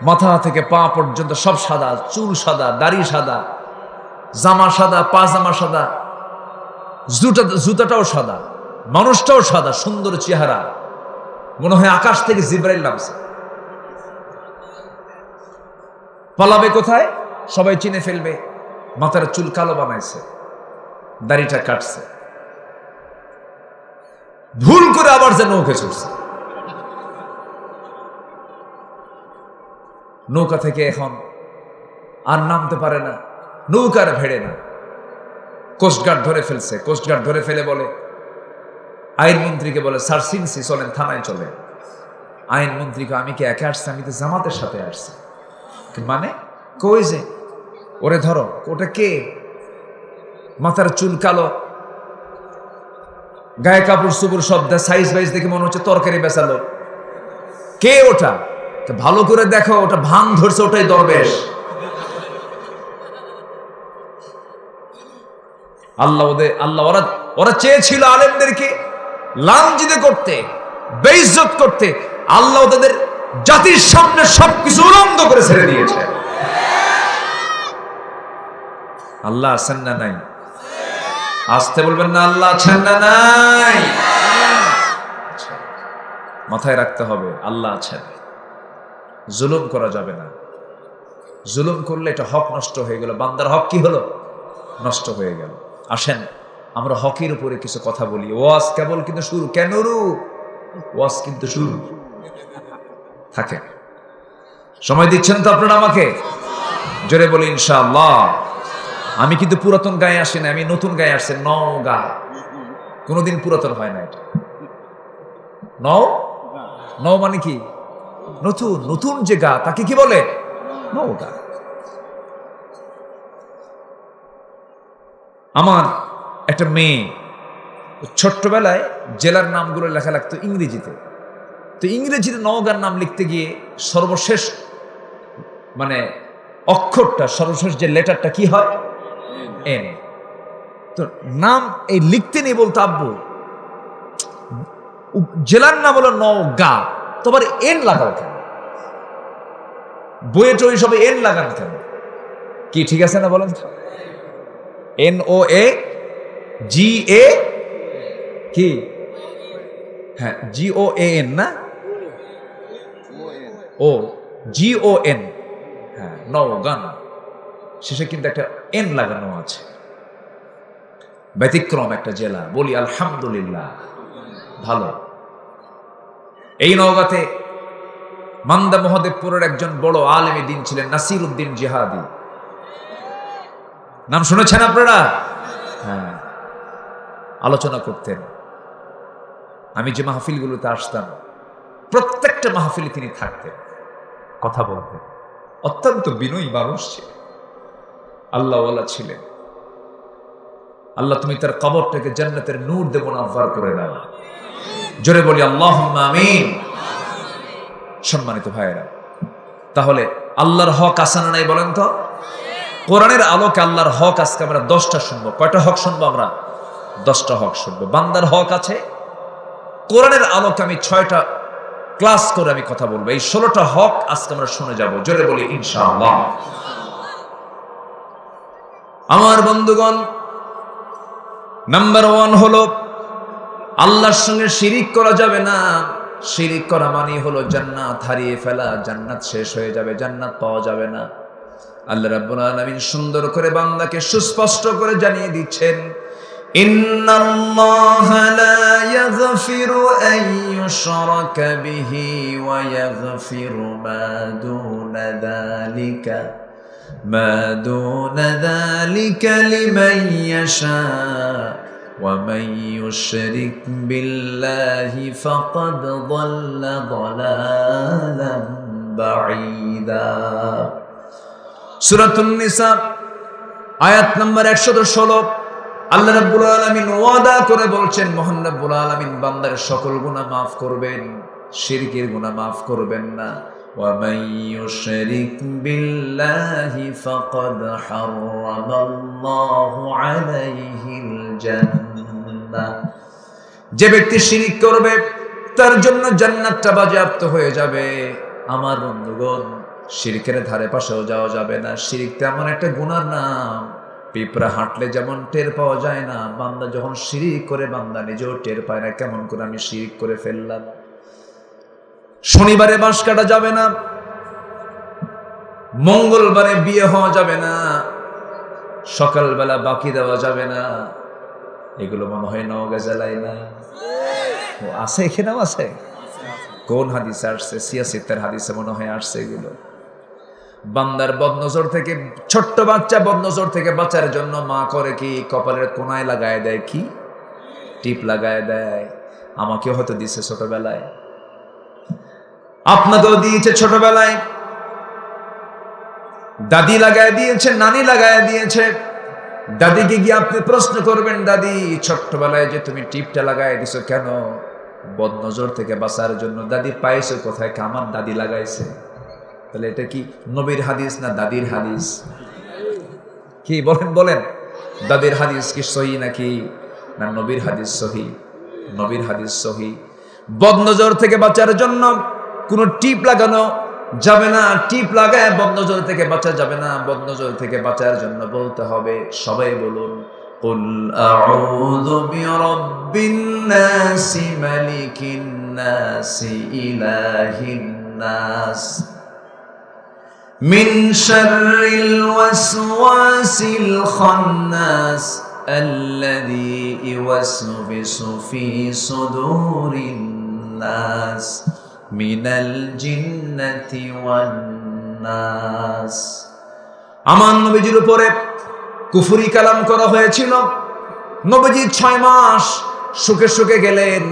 মাথা থেকে পা পর্যন্ত সব সাদা, চুল সাদা, দাড়ি সাদা, জামা সাদা, পাজামা সাদা, জুতাটাও সাদা, মানুষটাও সাদা, সুন্দর চেহারা, মনে হয় আকাশ থেকে জিব্রাইল নামছে। পালাবে কোথায়? সবাই চিনে ফেলবে। মাথার চুল কালো বানাইছে, দাড়িটা কাটছে, ভুল করে আবার যে নৌকে চড়ছে। নৌকা থেকে এখন আর নামতে পারে না, নৌকার ভেড়ে না। কোস্টগার্ড ধরে ফেলছে। কোস্টগার্ড ধরে ফেলে বলে, আইনমন্ত্রীকে বলে, স্যার সিনসি চলেন, থানায় চলে। আইনমন্ত্রীকে, আমি কি একা আসছি? আমি তো জামাতের সাথে আসছি। মানে কই যে ওরে ধরো। ওটা কে? মাথার চুল কালো, গায়ে কাপড় চুপড় সব দেয়, সাইজ বাইজ দেখে মনে হচ্ছে তরকারি বেচালো। কে ওটা? ভালো করে দেখো, ওটা ভাং ধরছে, ওটাই দরবেশ। আল্লাহ ওরা চেয়েছিল আলেমদেরকে লাঞ্ছিত করতে, বেইজ্জত করতে। আল্লাহ তাদের জাতির সামনে সবকিছু উলঙ্গ করে ছেড়ে দিয়েছে। আল্লাহ আছেন না নাই? আসতে বলবেন না, আল্লাহ আছেন না নাই? মাথায় রাখতে হবে, আল্লাহ আছেন। জুলুম করা যাবে না। জুলুম করলে এটা হক নষ্ট হয়ে গেল, বান্দার হক কি হলো? নষ্ট হয়ে গেল। আসেন আমরা হকের উপরে কিছু কথা বলি। ওয়াজ কেবল কিন্তু শুরু। কেন রু? ওয়াজ কিন্তু শুরু। থাকে, সময় দিচ্ছেন তো আপনারা আমাকে? জোরে বলি ইনশাআল্লাহ। আমি কিন্তু পুরাতন গায়ে আসি না, আমি নতুন গায়ে আসছি। নওগাঁ কোনোদিন পুরাতন হয় না। এটা নও মানে কি? নতুন। নতুন যে গা, তাকে কি বলে? নওগাঁ। আমার একটা মেয়ে ছোট্টবেলায় জেলার নামগুলো লেখা লাগতো ইংরেজিতে। তো ইংরেজিতে নওগাঁর নাম লিখতে গিয়ে সর্বশেষ মানে অক্ষরটা, সর্বশেষ যে লেটারটা কি হয়? এন। তো নাম এই লিখতে নেই, বলতো আব্বু জেলার নাম হলো নওগাঁ, তো আবার এন লাগাও কেন? বইয়ে টই সবে এন লাগান কেন? কি ঠিক আছে না বলেন? NOAGA কি? হ্যাঁ, GOAN না? ও GON। হ্যাঁ, নওগাঁ শেষে কিন্তু একটা এন লাগানো আছে। ব্যতিক্রম একটা জেলা। বলি আলহামদুলিল্লাহ, ভালো। এই নওগাঁতে মান্দা মহাদেবপুরের একজন বড় আলেমে দিন ছিলেন নাসির উদ্দিন জিহাদি। নাম শুনেছেন আপনারা? হ্যাঁ, আলোচনা করতেন। আমি যে মাহফিলগুলোতে আসতাম, প্রত্যেকটা মাহফিলে তিনি থাকতেন, কথা বলতেন। অত্যন্ত বিনয়ী মানুষ ছিলেন, আল্লাহওয়ালা ছিলেন। আল্লাহ তুমি তার কবরটাকে জান্নাতের নূর দিয়ে মুনাফফার করে দাও। জোরে বলি আল্লাহুম্মা আমিন। সম্মানিত ভাইয়েরা, তাহলে আল্লাহর হক আছে না নাই বলেন তো? কোরআনের আলোকে আল্লাহর হক আজকে আমরা 10টা শুনবো। কয়টা হক শুনবো আমরা? 10টা হক শুনবো। বান্দার হক আছে। কোরআনের আলোকে আমি 6টা ক্লাস করে আমি কথা বলবো। এই 16টা হক আজকে আমরা শুনে যাব। জোরে বলি ইনশাআল্লাহ। আমার বন্ধুগণ, নাম্বার 1 হলো আল্লাহর সঙ্গে শিরিক করা যাবে না। শিরিক করা মানে হলো জান্নাত হারিয়ে ফেলা, জান্নাত শেষ হয়ে যাবে, জান্নাত পাওয়া যাবে না। আল্লাহ রাব্বুল আলামিন সুন্দর করে বান্দাকে সুস্পষ্ট করে জানিয়ে দিচ্ছেন, ইন্নাল্লাহা লা ইয়াগফিরু আন ইউশরাকা বিহি ওয়া ইয়াগফিরু মা দুনা যালিকা লিমান ইয়াশা ওয়া মান ইউশরিক বিল্লাহি ফাকাদ দাল্লা দালালান বাঈদা। সূরাতুন নিসা আয়াত নাম্বার 116। আল্লাহ রাব্বুল আলামিন ওয়াদা করে বলছেন, মহান রাব্বুল আলামিন বান্দার সকল গুনাহ maaf করবেন, শিরকের গুনাহ maaf করবেন না। ওয়া মান ইউশরিক বিল্লাহি ফাকাদ হারামাল্লাহু আলাইহিল জান্নাহ। যে ব্যক্তি শিরক করবে তার জন্য জান্নাতটা বাজেয়াপ্ত হয়ে যাবে। আমার বন্ধুগণ, শিরকের ধারে পাশেও যাওয়া যাবে না। শিরক তেমন একটা গুনার নাম, পিঁপড়া হাঁটলে যেমন টের পাওয়া যায় না, বান্দা যখন শিরিক করে বান্দা নিজেও টের পায় না কেমন করে আমি শিরিক করে ফেললাম। শনিবারে বাঁশ কাটা যাবে না, মঙ্গলবারে বিয়ে হওয়া যাবে না, সকালবেলা বাকি দেওয়া যাবে না। এগুলো মনে হয় নওগাঁ জেলায় না? ও আছে, এখানেও আছে। কোন হাদিসে আসছে? সিয়াসিতের হাদিসে মনে হয় আসছে এগুলো। বান্দার বদনজর থেকে, ছোট্ট বাচ্চা বদনজর থেকে বাঁচার জন্য মা করে কি? কপালের কোনায় লাগায় দেয় কি? টিপ লাগায় দেয়। আমাকেও হয়তো দিছে ছোটবেলায়, আপনাকেও দিয়েছে ছোটবেলায়। দাদি লাগায় দিয়েছে, নানি লাগায় দিয়েছে। দাদিকে গিয়ে আপনি প্রশ্ন করবেন, দাদি ছোট্টবেলায় যে তুমি টিপটা লাগায় দিছো কেন? বদনজর থেকে বাঁচার জন্য। দাদি পাইছো কোথায়? আমার দাদি লাগাইছে। তাহলে এটা কি নবীর হাদিস না দাদির হাদিস? কি বলেন বলেন, দাদির হাদিস কি সহি নাকি না নবীর হাদিস সহি? নবীর হাদিস সহি। বদনজর থেকে বাঁচার জন্য কোনো টিপ লাগানো যাবে না। টিপ লাগায় বদনজর থেকে বাঁচা যাবে না। বদনজর থেকে বাঁচার জন্য বলতে হবে, সবাই বলুন, কুল আউযু বিরাব্বিন নাসি মালিকিন নাসি ইলাহিন নাস মিন শাররিল ওয়াসওয়াসিল খান্নাস আল্লাযী ইউওয়াসওয়িসু ফি সুদুরিন নাস মিনাল জিন্নাতি ওয়ান নাস। আমার নবীজির উপরে কুফরি কালাম করা হয়েছিল। নবীজি 6 মাস সুখে সুখে গেলেন।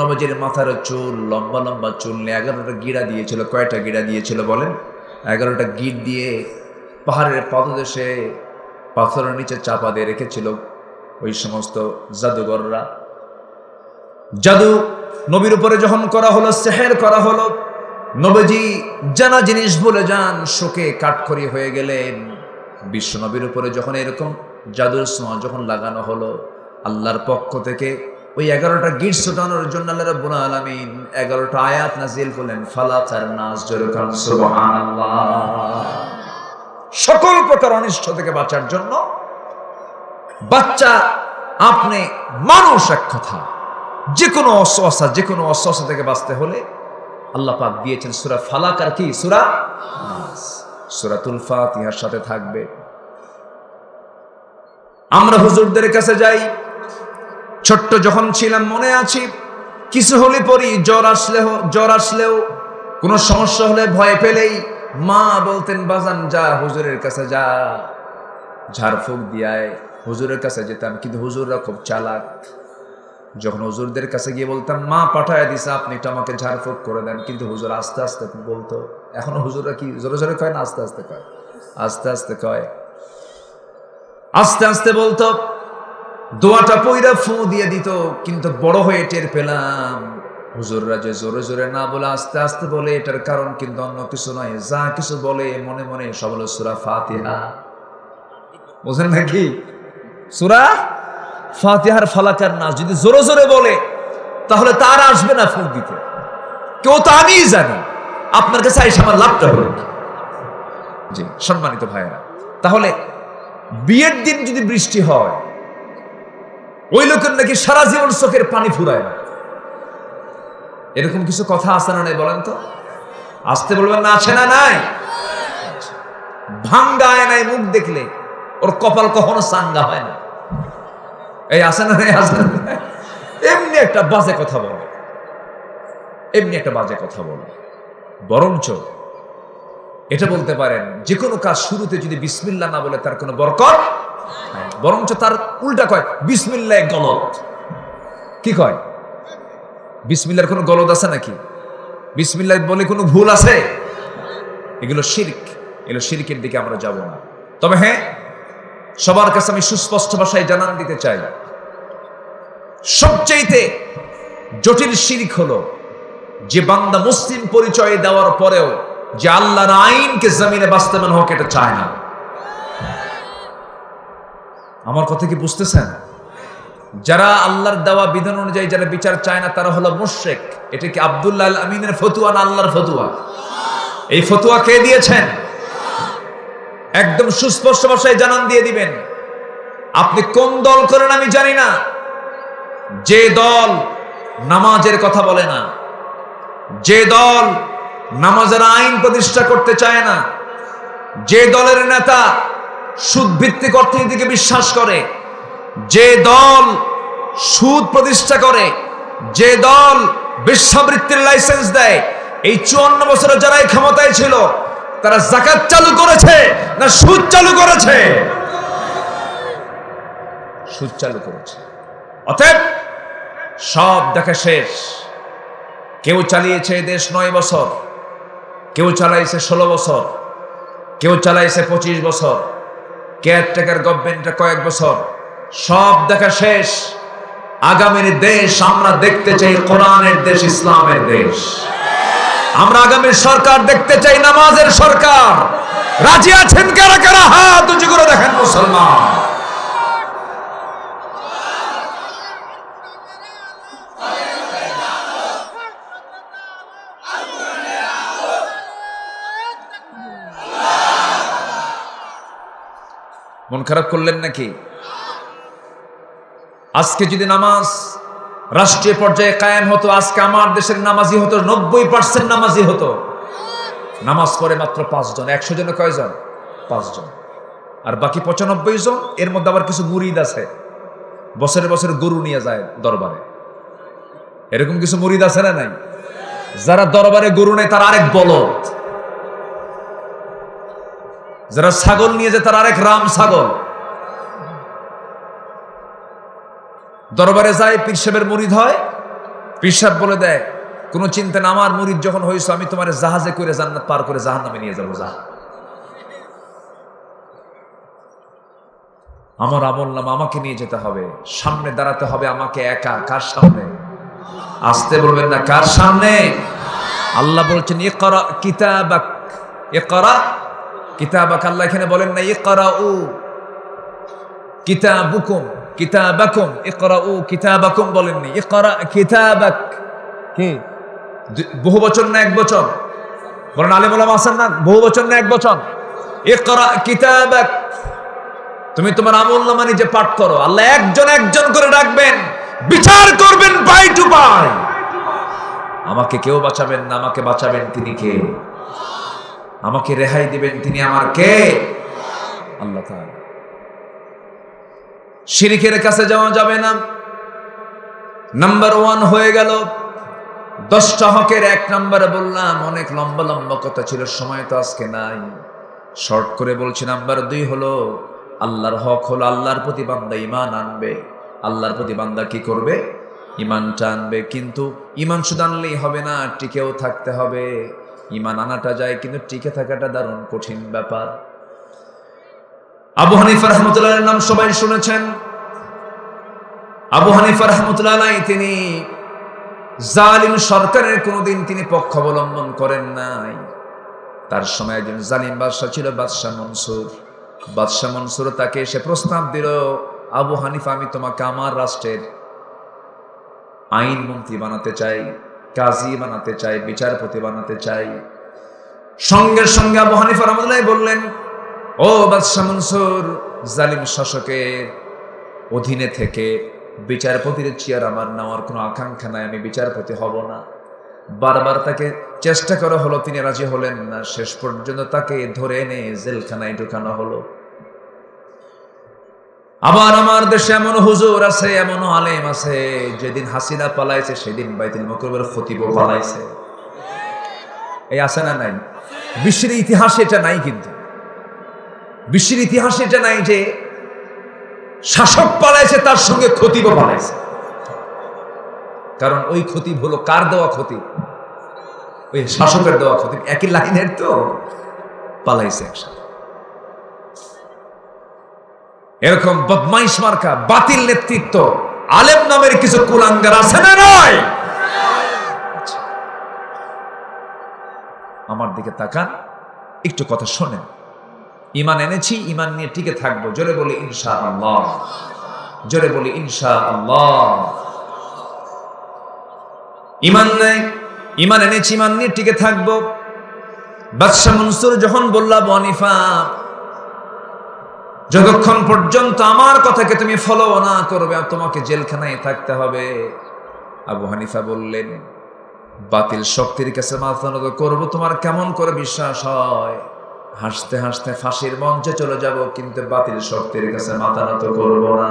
নবীজির মাথার চুল, লম্বা লম্বা চুল নিয়ে 11টা গিরা দিয়েছিল। কয়টা গিরা দিয়েছিল বলেন? 11টা গিট দিয়ে পাহাড়ের পাদদেশে পাথরের নিচে চাপা দিয়ে রেখেছিল ওই সমস্ত জাদুঘররা। জাদু নবীর উপরে যখন করা হলো, সেহের করা হলো, নবীজি জানা জিনিস বলে যান, শোকে কাঠখড়ি হয়ে গেলেন। বিশ্ব নবীর উপরে যখন এরকম জাদুর ছোঁয়া যখন লাগানো হলো, আল্লাহর পক্ষ থেকে ওই 11টা গিট ছোটানোর জন্য আল্লাহ রাব্বুল আলামিন 11টা আয়াত নাযিল করলেন। ফালাক আর নাস, জোরে কান সুবহানাল্লাহ। সকল প্রকার অনিষ্ট থেকে বাঁচার জন্য বাচ্চা, আপনি মানুষ, এক কথা, যে কোনো অস্বস্থা, যে কোনো অস্বস্থা থেকে বাঁচতে হলে আল্লাহ পাক দিয়েছেন সূরা ফালাক আর কি? সূরা নাস। সূরাতুল ফাতিহার সাথে থাকবে। আমরা হুজুরদের কাছে যাই, ছোট্ট যখন ছিলাম মনে আছে, কিছু হলে পরি, জ্বর আসলেও কোনো সমস্যা হলে ভয় পেলেই মা বলতেন, বাজান যা হুজুরের কাছে যা, ঝাড়ফুঁক দিয়ায় হুজুরের কাছে যেতাম। কিন্তু হুজুররা খুব চালাক। যখন হুজুরদের কাছে গিয়ে বলতাম, মা পাঠায় দিছে, আপনি একটু আমাকে ঝাড়ফুঁক করে দেন, কিন্তু হুজুর আস্তে আস্তে বলতো। এখনো হুজুররা কি জোরে জোরে কয় না আস্তে আস্তে কয়? আস্তে আস্তে কয়। আস্তে আস্তে বলতো, দোয়াটা পইরা ফু দিয়ে দিত। কিন্তু বড় হয়ে টের পেলাম হুজুররা যে জোরে জোরে না বলে আস্তে আস্তে বলে, এটার কারণ কিন্তু অন্য কিছু নয়, যা কিছু বলে মনে মনে সব হলো সূরা ফাতিহা। বুঝলেন নাকি? সূরা ফাতিহার ফালাকার নাস যদি জোরে জোরে বলে তাহলে তার আসবে না ফুক দিতে, কেউ তো আমিই জানি, আপনার কাছে আইসা আমার লাভটা হলো কি? জি সম্মানিত ভাইয়েরা, তাহলে বিয়ের দিন যদি বৃষ্টি হয়, ওই লোকের নাকি সারা জীবন চোখের পানি ফুরায় না। এরকম কিছু কথা আছে না নাই বলেন তো? আসতে বলবেন না, আছে না নাই? ভাঙ্গা আয়নায় মুখ দেখলে ওর কপাল কখনো সাঙ্গা হয় না। এই আছে না নাই? আছে না? এমনি একটা বাজে কথা বলে, এমনি একটা বাজে কথা বলে। বরঞ্চ এটা বলতে পারেন, যে কোনো কাজ শুরুতে যদি বিসমিল্লাহ না বলে তার কোনো বরকত নাই, বরঞ্চ তার উল্টা কয় বিসমিল্লাহ গলত। কি কয়? বিসমিল্লাহর কোনো গলদ আছে নাকি? বিসমিল্লাহ বলে কোনো ভুল আছে? এগুলো শিরক, এগুলো শিরকের দিকে আমরা যাব না। তবে হ্যাঁ, সবার কাছে আমি সুস্পষ্ট ভাষায় জানান দিতে চাই, সবচাইতে জটিল শিরক হলো যে বান্দা মুসলিম পরিচয় দেওয়ার পরেও যে আল্লাহর আইনকে জমিনে বাস্তবায়ন হোক এটা চায় না। আমার কথা কি বুঝতেছেন? যারা আল্লাহর দেওয়া বিধান অনুযায়ী যারা বিচার চায় না তারা হলো মুশরিক। এটা কি আব্দুল্লাহ আল আমিনের ফতুয়া না আল্লাহর ফতুয়া? এই ফতুয়া কে দিয়েছেন? একদম সুস্পষ্ট ভাষায় জানান দিয়ে দিবেন। আপনি কোন দল করেন আমি জানি না, যে দল নামাজের কথা বলে না, যে দল নামাজের আইন প্রতিষ্ঠা করতে চায় না, যে দলের নেতা সুদ ভিত্তিক অর্থনীতিকে বিশ্বাস করে, যে দল সুদ প্রতিষ্ঠা করে, যে দল বেশ্যাবৃত্তির লাইসেন্স দেয়, এই 54 বছরে যারা এই ক্ষমতায় ছিল তারা যাকাত চালু করেছে না সুদ চালু করেছে? সুদ চালু করেছে। অতএব সব দেখা শেষ। কেউ চালিয়েছে দেশ 9 বছর, কেউ চালাইছে 16 বছর, কেউ চালাইছে 25 বছর, কেয়ারটেকার গভর্নমেন্টটা কয়েক বছর। সব দেখা শেষ। আগামীর দেশ আমরা দেখতে চাই কোরআনের দেশ, ইসলামের দেশ। আমরা আগামীর সরকার দেখতে চাই নামাজের সরকার। রাজি আছেন কারা কারা? হাত উঁচু করে দেখেন মুসলমান। মন খারাপ করলেন নাকি? আজকে যদি নামাজ রাষ্ট্রীয় পর্যায়ে কায়েম হতো, আজকে আমার দেশের নামাজি হতো 90% নামাজি হতো। নামাজ পড়ে মাত্র 5 জন। 100 জনে কয়জন? 5 জন। আর বাকি 95 জন, এর মধ্যে আবার কিছু মুরিদ আছে, বছরে বছরে গরু নিয়ে যায় দরবারে। এরকম কিছু মুরিদ আছে না নাই? যারা দরবারে গরু নেয় তার আরেক বলদ, যারা ছাগল নিয়ে যায় তার আরেক রাম ছাগল। দরবারে যায়, পীর সাহেবের মুরিদ হয়, পীর সাহেব বলে দেয় কোনো চিন্তা না, আমার মুরিদ যখন হয়েছে আমি তোমার জাহাজে করে জান্নাত পার করে জাহান্নামে নিয়ে যাবো। যা, আমার আমল নামা আমাকে নিয়ে যেতে হবে, সামনে দাঁড়াতে হবে আমাকে একা। কার সামনে? আসতে বলবেন না, কার সামনে? আল্লাহ বলছেন ইকরা কিতাবাক, ইকরা কিতাবাক। আল্লাহ এখানে বলেন না ইকরাউ কিতাবুকুম, কিতাবাকুম, ইকরাউ কিতাবাকুম বলেননি, ইকরা কিতাবাক। কি বহু বচন না এক বচন? বলেন আলেম ওলামা আছেন না, বহু বচন না এক বচন? ইকরা কিতাবাক। তুমি তোমার আমলনামা নিজে পাঠ করো। আল্লাহ একজন একজন করে ডাকবেন, বিচার করবেন পাই টু পাই। আমাকে কেউ বাঁচাবেন না, আমাকে বাঁচাবেন তিনি কে? আমাকে রেহাই দিবেন তিনি আমার কে? আল্লাহ তাআলা। শিরকের কাছে যাওয়া যাবে না। নাম্বার 1 হয়ে গেল। 10টা হকের 1 নম্বরে বললাম, অনেক লম্বা লম্বা কথা ছিল, সময় তো আজকে নাই, শর্ট করে বলছি। নাম্বার 2 হলো আল্লাহর হক হলো আল্লাহর প্রতি বান্দা ঈমান আনবে। আল্লাহর প্রতি বান্দা কি করবে? ঈমানটা আনবে। কিন্তু ঈমান শুধু আনলেই হবে না, টিকেও থাকতে হবে। ঈমান আনাটা যায়, কিন্তু টিকে থাকাটা দারুণ কঠিন ব্যাপার। আবু হানিফা রাহমাতুল্লাহর নাম সবাই শুনেছেন। আবু হানিফা রাহমাতুল্লাহ তিনি জালিম সরকারের কোনোদিন তিনি পক্ষ অবলম্বন করেন নাই। তার সময় একজন জালিম বাদশা ছিল, বাদশাহ মনসুর। বাদশাহ মনসুর তাকে এসে প্রস্তাব দিল, আবু হানিফা, আমি তোমাকে আমার রাষ্ট্রের আইন মন্ত্রী বানাতে চাই, কাজী বানাতে চাই, বিচারপতি বানাতে চাই। সঙ্গে সঙ্গে আবু হানিফা রাহমাতুল্লাহ বললেন, ও বাদশাহ মনসুর, জালিম শাসকের অধীনে থেকে বিচারপতির চেয়ার আমার নেওয়ার কোনো আকাঙ্ক্ষা নাই, আমি বিচারপতি হব না। বারবার তাকে চেষ্টা করা হলো, তিনি রাজি হলেন না। শেষ পর্যন্ত তাকে ধরে এনে জেলখানায় ঢুকানো হলো। আবার আমার দেশে এমন হুজুর আছে, এমন আলেম আছে, যেদিন হাসিনা পালাইছে সেদিন বাইতুল মুকাররমের খতিবও পালাইছে। এই আছে না নাই? বিশ্বের ইতিহাসে এটা নাই, কিন্তু বিশ্বের ইতিহাসে এটা নাই যে শাসক পালাইছে তার সঙ্গে খতিবও পালাইছে। কারণ ওই খতিব হলো কার দেওয়া খতিব? ওই শাসকের দেওয়া খতিব, একই লাইনের, তো পালাইছে একসাথে। এরকম বদমাইশ মার্কা বাতিল নেতৃত্ব আলেম নামের কিছু কুলাঙ্গার আছে না নয়? আমার দিকে তাকান, একটু কথা শোনেন। ঈমান এনেছি, ঈমান নিয়ে টিকে থাকবো। জোরে বলি ইনশাআল্লাহ, জোরে বলি ইনশাআল্লাহ। ঈমান নাই, ঈমান এনেছি, ঈমান নিয়ে টিকে থাকবো। বাদশাহ মনসুর যখন বলল, আবু হানিফা, যতক্ষণ পর্যন্ত আমার কথাকে তুমি ফলো না করবে তোমাকে জেলখানায় থাকতে হবে। আবু হানিফা বললেন, বাতিল শক্তির কাছে মাথা নত করবো তোমার কেমন করে বিশ্বাস হয়? হাসতে হাসতে ফাঁসির মঞ্চে চলে যাব, কিন্তু বাতিল শক্তির কাছে মাথা নত করবো না।